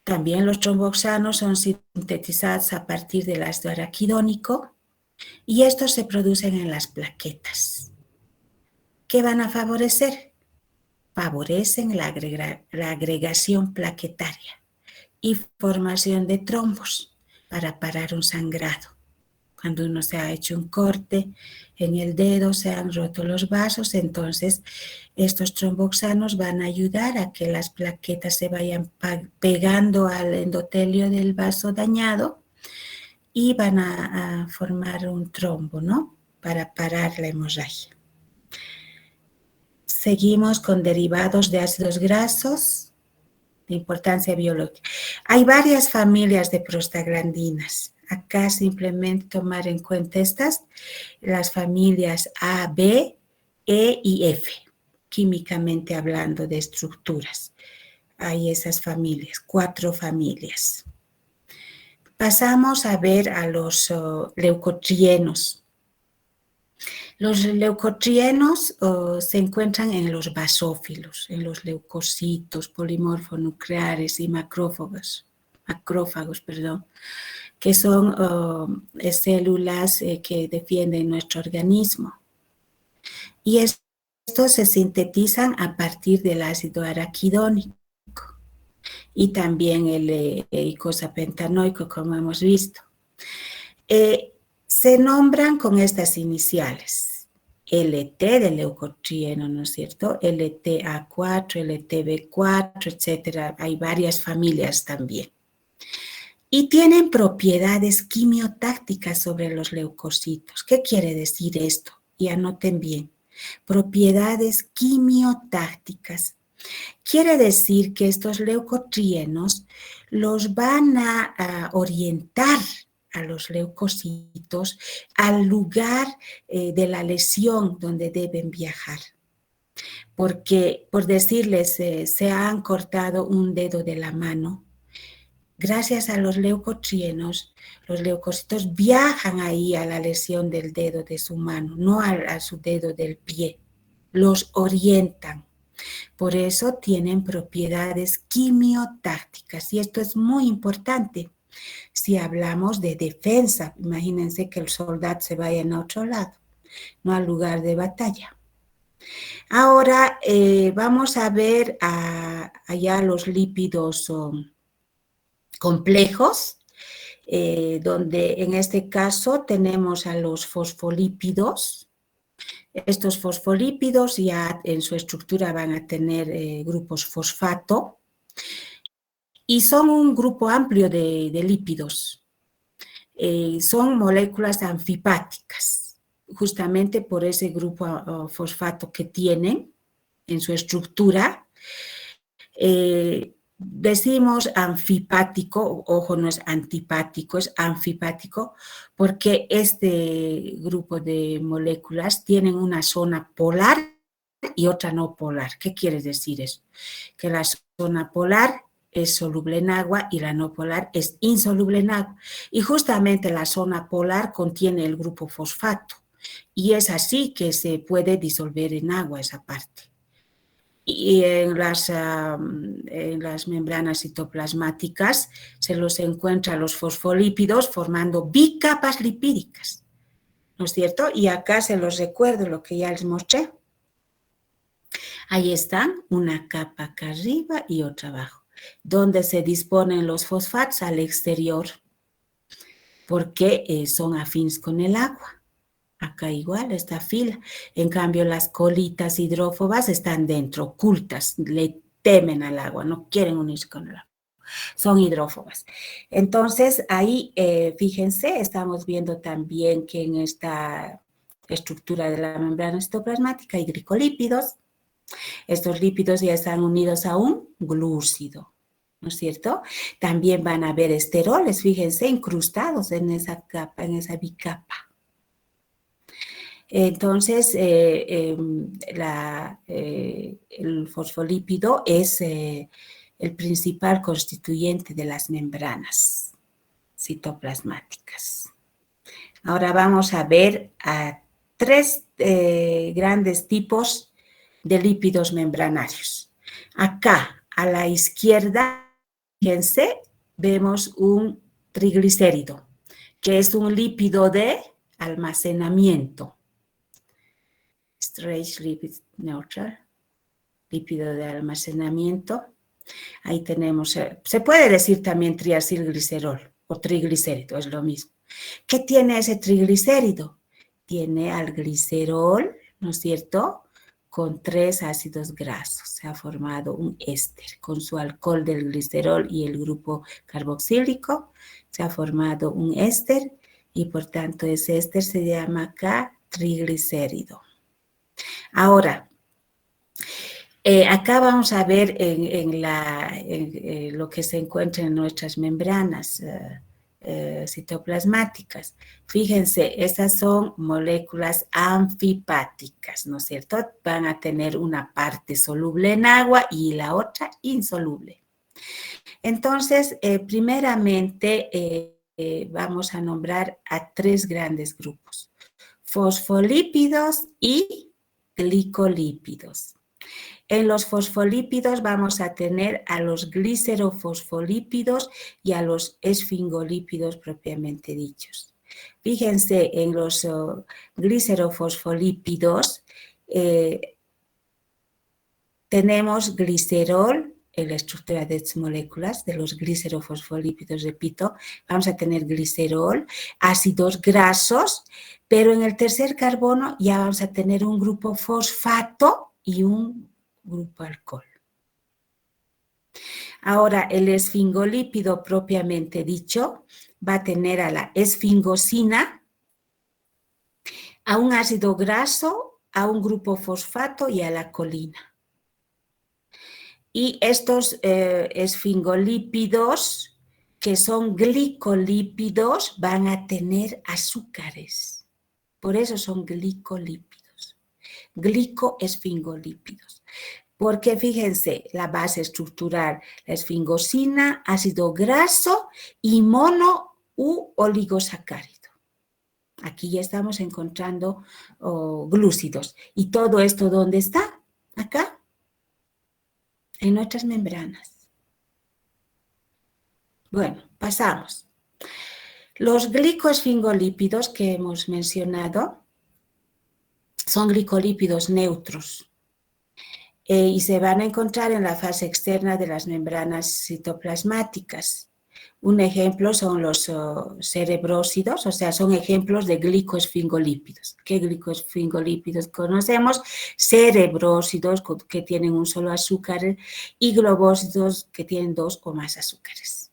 También los tromboxanos son sintetizados a partir del ácido araquidónico y estos se producen en las plaquetas. ¿Qué van a favorecer? Favorecen la agregación plaquetaria y formación de trombos para parar un sangrado. Cuando uno se ha hecho un corte en el dedo, se han roto los vasos, entonces estos tromboxanos van a ayudar a que las plaquetas se vayan pegando al endotelio del vaso dañado y van a formar un trombo, ¿no? Para parar la hemorragia. Seguimos con derivados de ácidos grasos de importancia biológica. Hay varias familias de prostaglandinas. Acá simplemente tomar en cuenta las familias A, B, E y F, químicamente hablando de estructuras. Hay esas familias, 4 familias. Pasamos a ver a los leucotrienos. Los leucotrienos se encuentran en los basófilos, en los leucocitos, polimorfonucleares y macrófagos, que son células que defienden nuestro organismo. Y estos se sintetizan a partir del ácido araquidónico y también el eicosapentanoico, como hemos visto. Se nombran con estas iniciales, LT de leucotrieno, ¿no es cierto? LTA4, LTB4, etcétera. Hay varias familias también. Y tienen propiedades quimiotácticas sobre los leucocitos. ¿Qué quiere decir esto? Y anoten bien. Propiedades quimiotácticas. Quiere decir que estos leucotrienos los van a orientar a los leucocitos al lugar de la lesión donde deben viajar. Porque, por decirles, se han cortado un dedo de la mano. Gracias a los leucotrienos, los leucocitos viajan ahí a la lesión del dedo de su mano, no a su dedo del pie. Los orientan. Por eso tienen propiedades quimiotácticas y esto es muy importante. Si hablamos de defensa, imagínense que el soldado se vaya a otro lado, no al lugar de batalla. Ahora vamos a ver allá los lípidos complejos, donde en este caso tenemos a los fosfolípidos. Estos fosfolípidos ya en su estructura van a tener grupos fosfato y son un grupo amplio de lípidos. Son moléculas anfipáticas, justamente por ese grupo fosfato que tienen en su estructura. Decimos anfipático, ojo, no es antipático, es anfipático, porque este grupo de moléculas tienen una zona polar y otra no polar. ¿Qué quiere decir eso? Que la zona polar es soluble en agua y la no polar es insoluble en agua. Y justamente la zona polar contiene el grupo fosfato y es así que se puede disolver en agua esa parte. Y en las membranas citoplasmáticas se los encuentra los fosfolípidos formando bicapas lipídicas, ¿no es cierto? Y acá se los recuerdo lo que ya les mostré. Ahí están, una capa acá arriba y otra abajo, donde se disponen los fosfatos al exterior, porque son afines con el agua. Acá igual, esta fila. En cambio, las colitas hidrófobas están dentro, ocultas, le temen al agua, no quieren unirse con el agua. Son hidrófobas. Entonces, ahí, fíjense, estamos viendo también que en esta estructura de la membrana citoplasmática hay glicolípidos. Estos lípidos ya están unidos a un glúcido, ¿no es cierto? También van a haber esteroles, fíjense, incrustados en esa capa, en esa bicapa. Entonces, el fosfolípido es el principal constituyente de las membranas citoplasmáticas. Ahora vamos a ver a tres grandes tipos de lípidos membranarios. Acá, a la izquierda, fíjense, vemos un triglicérido, que es un lípido de almacenamiento. Storage lipid neutral, lípido de almacenamiento. Ahí tenemos, se puede decir también triacilglicerol o triglicérido, es lo mismo. ¿Qué tiene ese triglicérido? Tiene al glicerol, ¿no es cierto?, con 3 ácidos grasos. Se ha formado un éster. Con su alcohol del glicerol y el grupo carboxílico, se ha formado un éster y por tanto ese éster se llama acá triglicérido. Ahora, acá vamos a ver lo que se encuentra en nuestras membranas citoplasmáticas. Fíjense, estas son moléculas anfipáticas, ¿no es cierto? Van a tener una parte soluble en agua y la otra insoluble. Entonces, primeramente vamos a nombrar a 3 grandes grupos: fosfolípidos y glicolípidos. En los fosfolípidos vamos a tener a los glicerofosfolípidos y a los esfingolípidos propiamente dichos. Fíjense, en los glicerofosfolípidos tenemos glicerol en la estructura de estas moléculas, de los glicerofosfolípidos, repito, vamos a tener glicerol, ácidos grasos, pero en el tercer carbono ya vamos a tener un grupo fosfato y un grupo alcohol. Ahora, el esfingolípido propiamente dicho va a tener a la esfingosina, a un ácido graso, a un grupo fosfato y a la colina. Y estos esfingolípidos, que son glicolípidos, van a tener azúcares. Por eso son glicolípidos, glicoesfingolípidos. Porque fíjense, la base estructural, la esfingosina, ácido graso y mono u oligosacárido. Aquí ya estamos encontrando glúcidos. ¿Y todo esto dónde está? Acá. En nuestras membranas. Bueno, pasamos. Los glicoesfingolípidos que hemos mencionado son glicolípidos neutros y se van a encontrar en la fase externa de las membranas citoplasmáticas. Un ejemplo son los cerebrósidos, o sea, son ejemplos de glicoesfingolípidos. ¿Qué glicoesfingolípidos conocemos? Cerebrósidos que tienen un solo azúcar y globósidos que tienen 2 o más azúcares.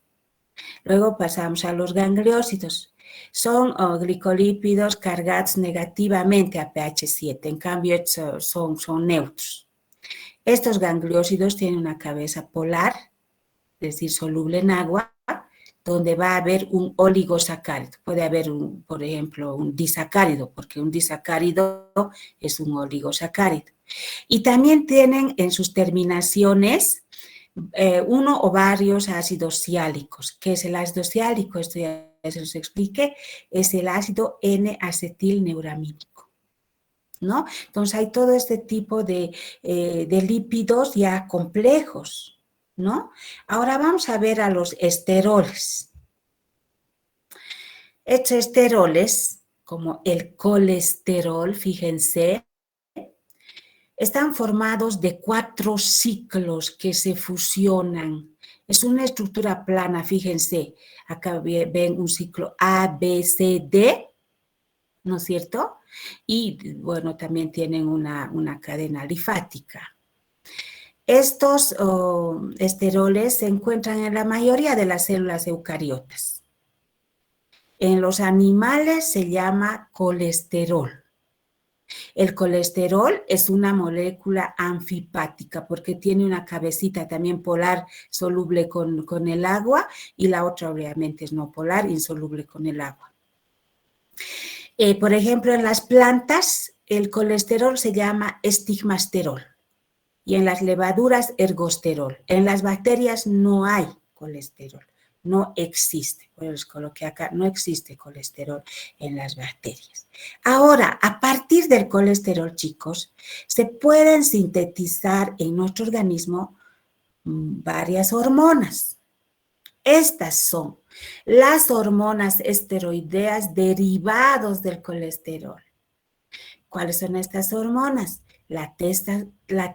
Luego pasamos a los gangliósidos. Son glicolípidos cargados negativamente a pH 7, en cambio son neutros. Estos gangliósidos tienen una cabeza polar, es decir, soluble en agua, donde va a haber un oligosacárido. Puede haber, por ejemplo, un disacárido, porque un disacárido es un oligosacárido. Y también tienen en sus terminaciones uno o varios ácidos siálicos. ¿Qué es el ácido siálico? Esto ya se los expliqué. Es el ácido N-acetilneuramínico, ¿no? Entonces hay todo este tipo de lípidos ya complejos, ¿no? Ahora vamos a ver a los esteroles. Estos esteroles, como el colesterol, fíjense, están formados de 4 ciclos que se fusionan. Es una estructura plana, fíjense. Acá ven un ciclo A, B, C, D, ¿no es cierto? Y, bueno, también tienen una cadena alifática. Estos esteroles se encuentran en la mayoría de las células eucariotas. En los animales se llama colesterol. El colesterol es una molécula anfipática porque tiene una cabecita también polar soluble con el agua y la otra obviamente es no polar, insoluble con el agua. Por ejemplo, en las plantas el colesterol se llama estigmasterol y en las levaduras ergosterol. En las bacterias no hay colesterol, no existe. Por eso les coloqué acá, no existe colesterol en las bacterias. Ahora, a partir del colesterol, chicos, se pueden sintetizar en nuestro organismo varias hormonas. Estas son las hormonas esteroideas derivados del colesterol. ¿Cuáles son estas hormonas? La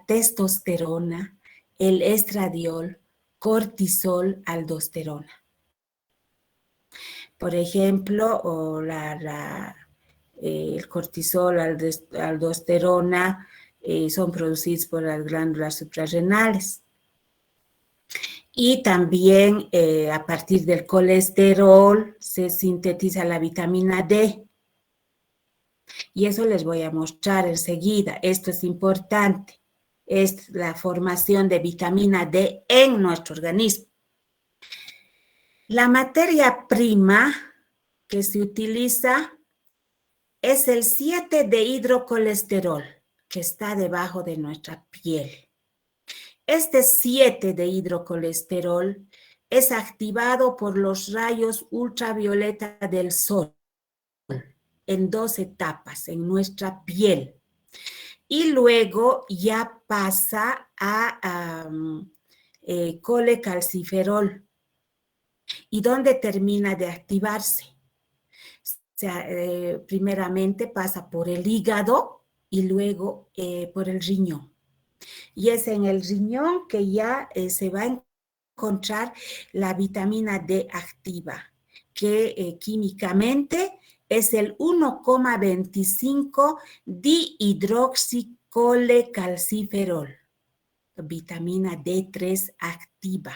testosterona, el estradiol, cortisol, aldosterona. Por ejemplo, el cortisol, aldosterona son producidos por las glándulas suprarrenales. Y también a partir del colesterol se sintetiza la vitamina D. Y eso les voy a mostrar enseguida. Esto es importante. Es la formación de vitamina D en nuestro organismo. La materia prima que se utiliza es el 7-dehidrocolesterol, que está debajo de nuestra piel. Este 7-dehidrocolesterol es activado por los rayos ultravioleta del sol en 2 etapas en nuestra piel y luego ya pasa a colecalciferol. ¿Y dónde termina de activarse? O sea, primeramente pasa por el hígado y luego por el riñón. Y es en el riñón que ya se va a encontrar la vitamina D activa, que químicamente es el 1,25 dihidroxicolecalciferol, vitamina D3 activa.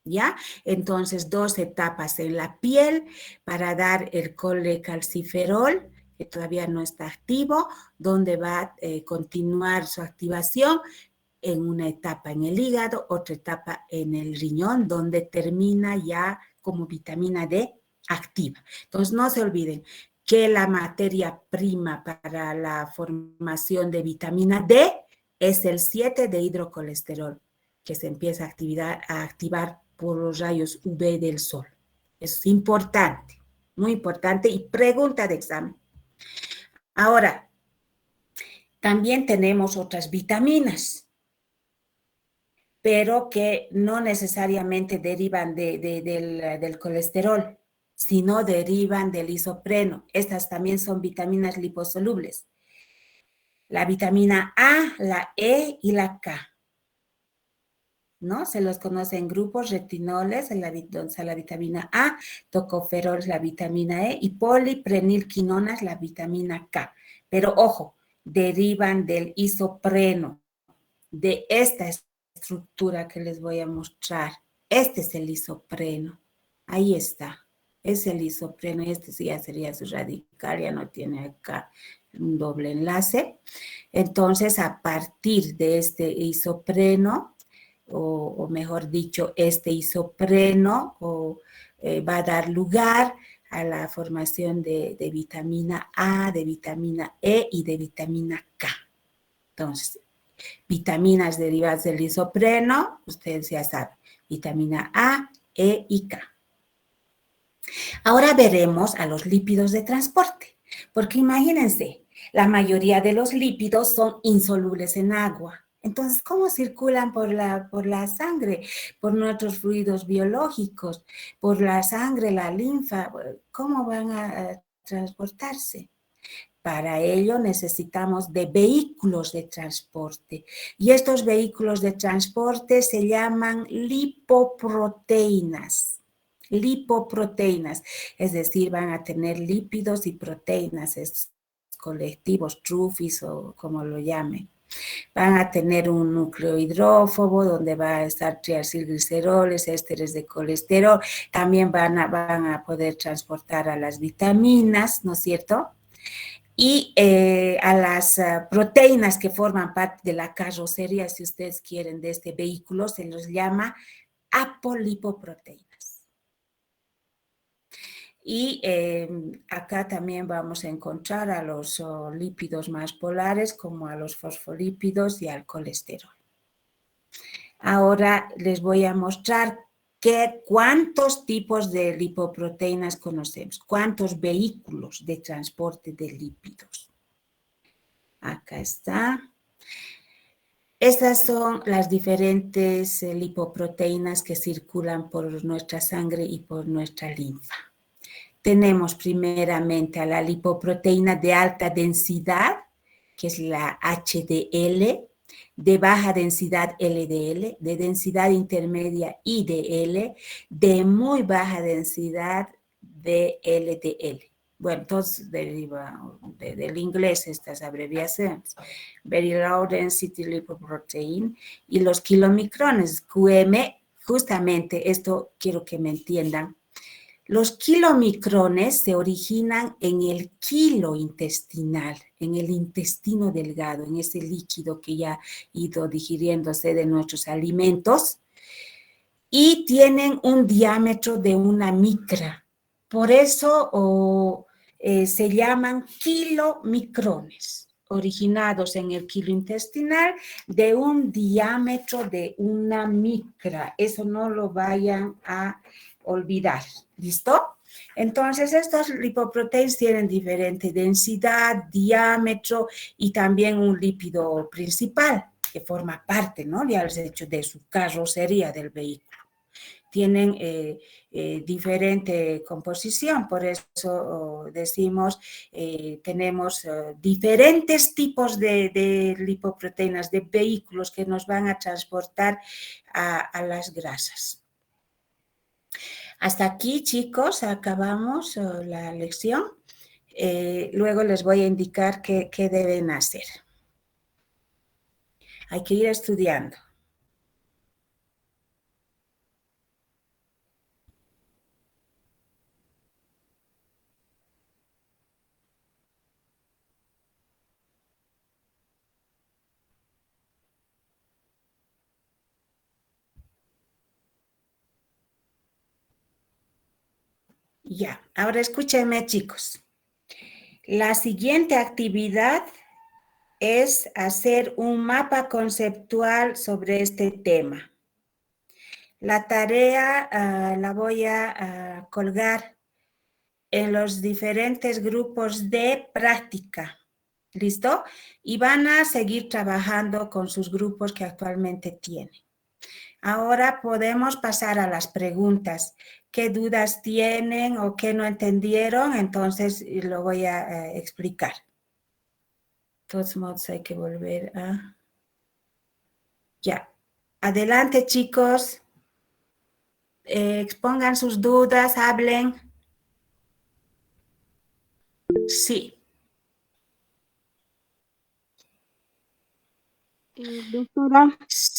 ¿Ya? Entonces, 2 etapas en la piel para dar el colecalciferol, que todavía no está activo, donde va a continuar su activación en una etapa en el hígado, otra etapa en el riñón, donde termina ya como vitamina D activa. Entonces, no se olviden que la materia prima para la formación de vitamina D es el 7 de hidrocolesterol, que se empieza a activar por los rayos UV del sol. Eso es importante, muy importante, y pregunta de examen. Ahora, también tenemos otras vitaminas, pero que no necesariamente derivan del colesterol, sino derivan del isopreno. Estas también son vitaminas liposolubles. La vitamina A, la E y la K, ¿no? Se los conoce en grupos: retinoles, la vitamina A, tocoferols, la vitamina E, y poliprenilquinonas, la vitamina K. Pero ojo, derivan del isopreno, de esta estructura que les voy a mostrar. Este es el isopreno. Ahí está. Es el isopreno, y este sí ya sería su radical, ya no tiene acá un doble enlace. Entonces, a partir de este isopreno, o mejor dicho, este isopreno va a dar lugar a la formación de vitamina A, de vitamina E y de vitamina K. Entonces, vitaminas derivadas del isopreno, ustedes ya saben, vitamina A, E y K. Ahora veremos a los lípidos de transporte, porque imagínense, la mayoría de los lípidos son insolubles en agua. Entonces, ¿cómo circulan por la sangre? Por nuestros fluidos biológicos, por la sangre, la linfa. ¿Cómo van a transportarse? Para ello necesitamos de vehículos de transporte, y estos vehículos de transporte se llaman lipoproteínas. Lipoproteínas, es decir, van a tener lípidos y proteínas, estos colectivos, trufis o como lo llamen. Van a tener un núcleo hidrófobo donde va a estar triacilgliceroles, ésteres de colesterol. También van a poder transportar a las vitaminas, ¿no es cierto? Y a las proteínas que forman parte de la carrocería, si ustedes quieren, de este vehículo, se los llama apolipoproteínas. Y acá también vamos a encontrar a los lípidos más polares, como a los fosfolípidos y al colesterol. Ahora les voy a mostrar cuántos tipos de lipoproteínas conocemos, cuántos vehículos de transporte de lípidos. Acá está. Estas son las diferentes lipoproteínas que circulan por nuestra sangre y por nuestra linfa. Tenemos primeramente a la lipoproteína de alta densidad, que es la HDL, de baja densidad LDL, de densidad intermedia IDL, de muy baja densidad VLDL. Bueno, entonces deriva del inglés estas abreviaciones. Very Low Density Lipoprotein, y los kilomicrones, QM. Justamente esto quiero que me entiendan. Los kilomicrones se originan en el quilo intestinal, en el intestino delgado, en ese líquido que ya ha ido digiriéndose de nuestros alimentos, y tienen un diámetro de una micra. Por eso se llaman kilomicrones, originados en el quilo intestinal de un diámetro de una micra. Eso no lo vayan a olvidar. ¿Listo? Entonces, estos lipoproteínas tienen diferente densidad, diámetro y también un lípido principal que forma parte, ¿no? Ya les he dicho, de su carrocería del vehículo. tienen diferente composición, por eso decimos tenemos diferentes tipos de lipoproteínas, de vehículos que nos van a transportar a las grasas. Hasta aquí, chicos, acabamos la lección. Luego les voy a indicar qué deben hacer. Hay que ir estudiando. Ya, ahora escúchenme, chicos. La siguiente actividad es hacer un mapa conceptual sobre este tema. La tarea la voy a colgar en los diferentes grupos de práctica. ¿Listo? Y van a seguir trabajando con sus grupos que actualmente tienen. Ahora podemos pasar a las preguntas. ¿Qué dudas tienen o qué no entendieron? Entonces lo voy a explicar. De todos modos hay que volver a... Ya. Adelante, chicos. Expongan sus dudas, hablen. Sí.
Doctora,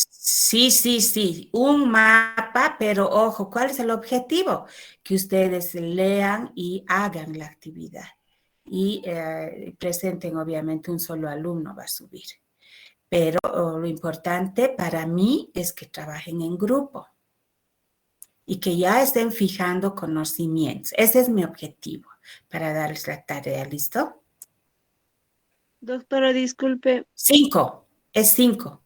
Sí. Un mapa, pero ojo, ¿cuál es el objetivo? Que ustedes lean y hagan la actividad. Y presenten, obviamente, un solo alumno va a subir. Pero lo importante para mí es que trabajen en grupo y que ya estén fijando conocimientos. Ese es mi objetivo para darles la tarea, ¿listo?
doctora, disculpe.
5, es 5.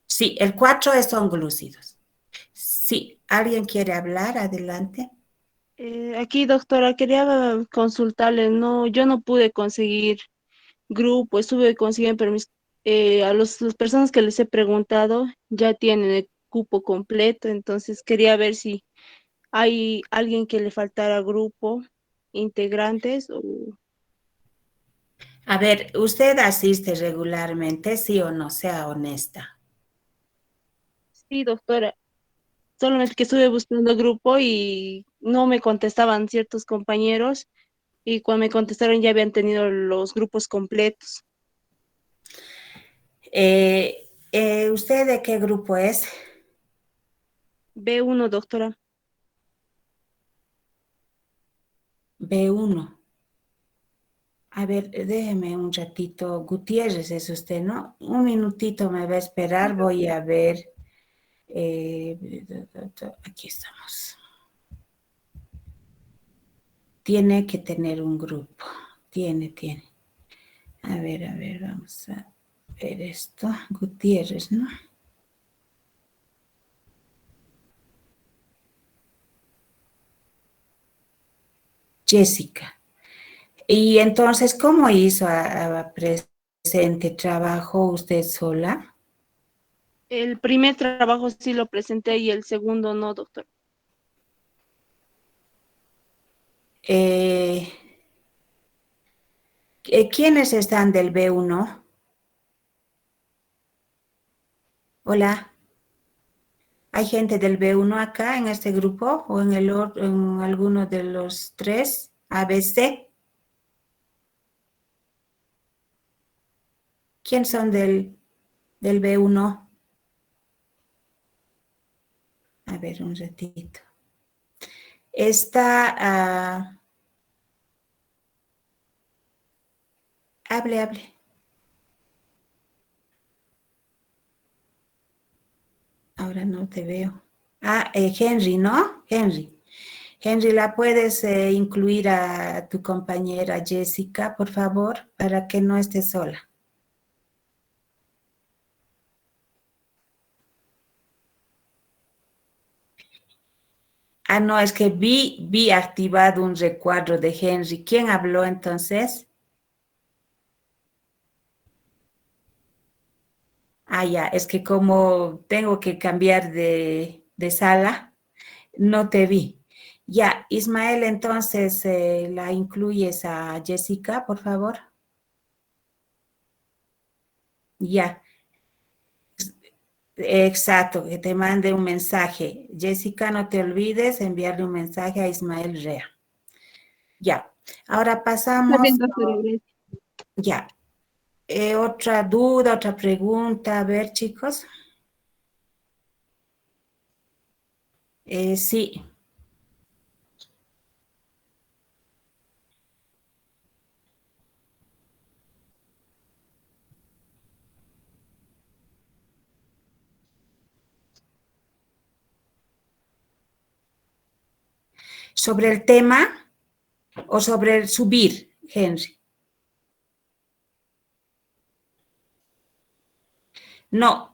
Sí, el 4 son glúcidos. Sí, ¿alguien quiere hablar? Adelante.
Aquí, doctora, quería consultarle. No, yo no pude conseguir grupo, estuve consiguiendo, pero a las personas que les he preguntado ya tienen el cupo completo, entonces quería ver si hay alguien que le faltara grupo, integrantes o...
A ver, ¿usted asiste regularmente, sí o no? Sea honesta.
Sí, doctora, solamente que estuve buscando grupo y no me contestaban ciertos compañeros y cuando me contestaron ya habían tenido los grupos completos.
¿Usted de qué grupo es?
B1, doctora.
B1. A ver, déjeme un ratito. Gutiérrez es usted, ¿no? Un minutito me va a esperar, voy a ver. Aquí estamos. Tiene que tener un grupo. Tiene. A ver, vamos a ver esto. Gutiérrez, ¿no? Jessica. Y entonces, ¿cómo hizo a presente? ¿Trabajó usted sola?
El primer trabajo sí lo presenté y el segundo no, doctor.
Eh, ¿Quiénes están del B1? Hola. ¿Hay gente del B1 acá en este grupo o en alguno de los 3 ABC? ¿Quién son del B1? A ver, un ratito. Está, hable. Ahora no te veo. Henry, ¿no? Henry, ¿la puedes incluir a tu compañera Jessica, por favor, para que no esté sola? No, es que vi activado un recuadro de Henry. ¿Quién habló entonces? Ya, es que como tengo que cambiar de sala, No te vi. Ya, Ismael, entonces la incluyes a Jessica, por favor. Ya, exacto, que te mande un mensaje. Jessica, no te olvides enviarle un mensaje a Ismael Rea. Ya, ahora
Está bien,
pasamos,
doctora, gracias.
ya. Otra duda, otra pregunta. A ver, chicos. Sí. ¿Sobre el tema o sobre el subir, Henry? No,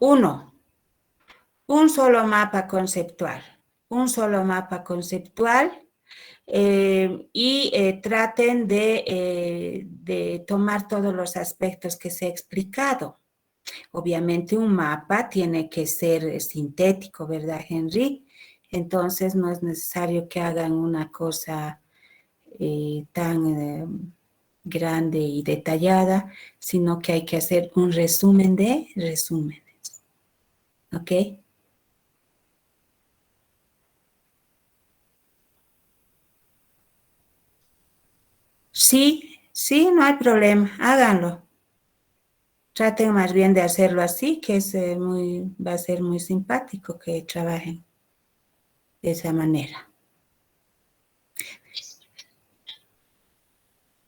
un solo mapa conceptual. Un solo mapa conceptual. Y traten de tomar todos los aspectos que se he explicado. Obviamente un mapa tiene que ser sintético, ¿verdad, Henry? Entonces no es necesario que hagan una cosa tan grande y detallada, sino que hay que hacer un resumen de resúmenes. ¿Ok? Sí, sí, no hay problema, háganlo. Traten más bien de hacerlo así, que va a ser muy simpático que trabajen de esa manera.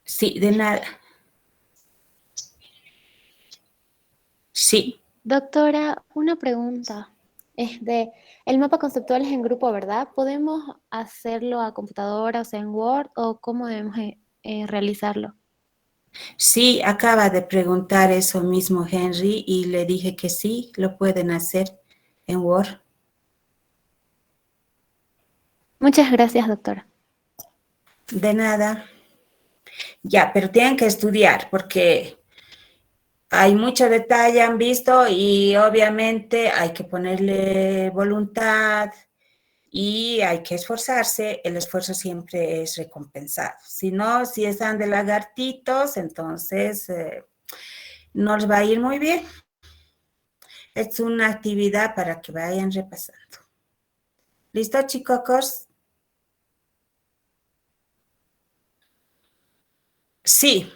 Sí, de nada. Sí,
Doctora, una pregunta. El mapa conceptual es en grupo, ¿verdad? ¿Podemos hacerlo a computadora, o sea, en Word, o cómo debemos realizarlo?
sí, acaba de preguntar eso mismo Henry y le dije que sí, lo pueden hacer en Word.
Muchas gracias, doctora.
De nada. Ya, pero tienen que estudiar porque hay mucho detalle, han visto, y obviamente hay que ponerle voluntad y hay que esforzarse. El esfuerzo siempre es recompensado. Si no, si están de lagartitos, entonces no les va a ir muy bien. Es una actividad para que vayan repasando. ¿Listo, chicos? Sí.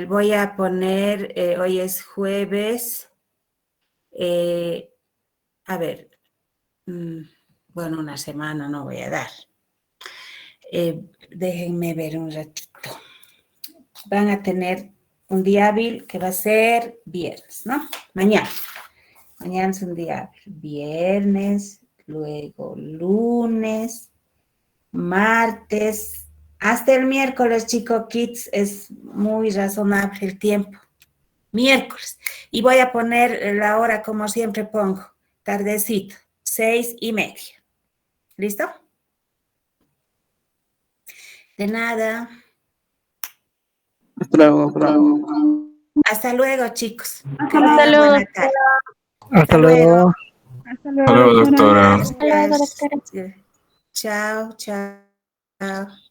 Voy a poner, hoy es jueves. A ver, bueno, una semana no voy a dar. Déjenme ver un ratito. Van a tener un día hábil que va a ser viernes, ¿no? Mañana. Mañana es un día hábil. Viernes, luego lunes, martes, hasta el miércoles, chico kids, es muy razonable el tiempo. Miércoles. Y voy a poner la hora como siempre pongo, tardecito, 6:30. ¿Listo? De nada.
Hasta luego, doctora.
Hasta luego, chicos. Que
Hasta
tengan
luego.
buena tarde.
Hasta
Hasta luego.
luego.
Hasta
Hasta
luego,
luego,
doctora.
doctora.
Hasta luego,
Gracias.
doctora.
Chao, chao.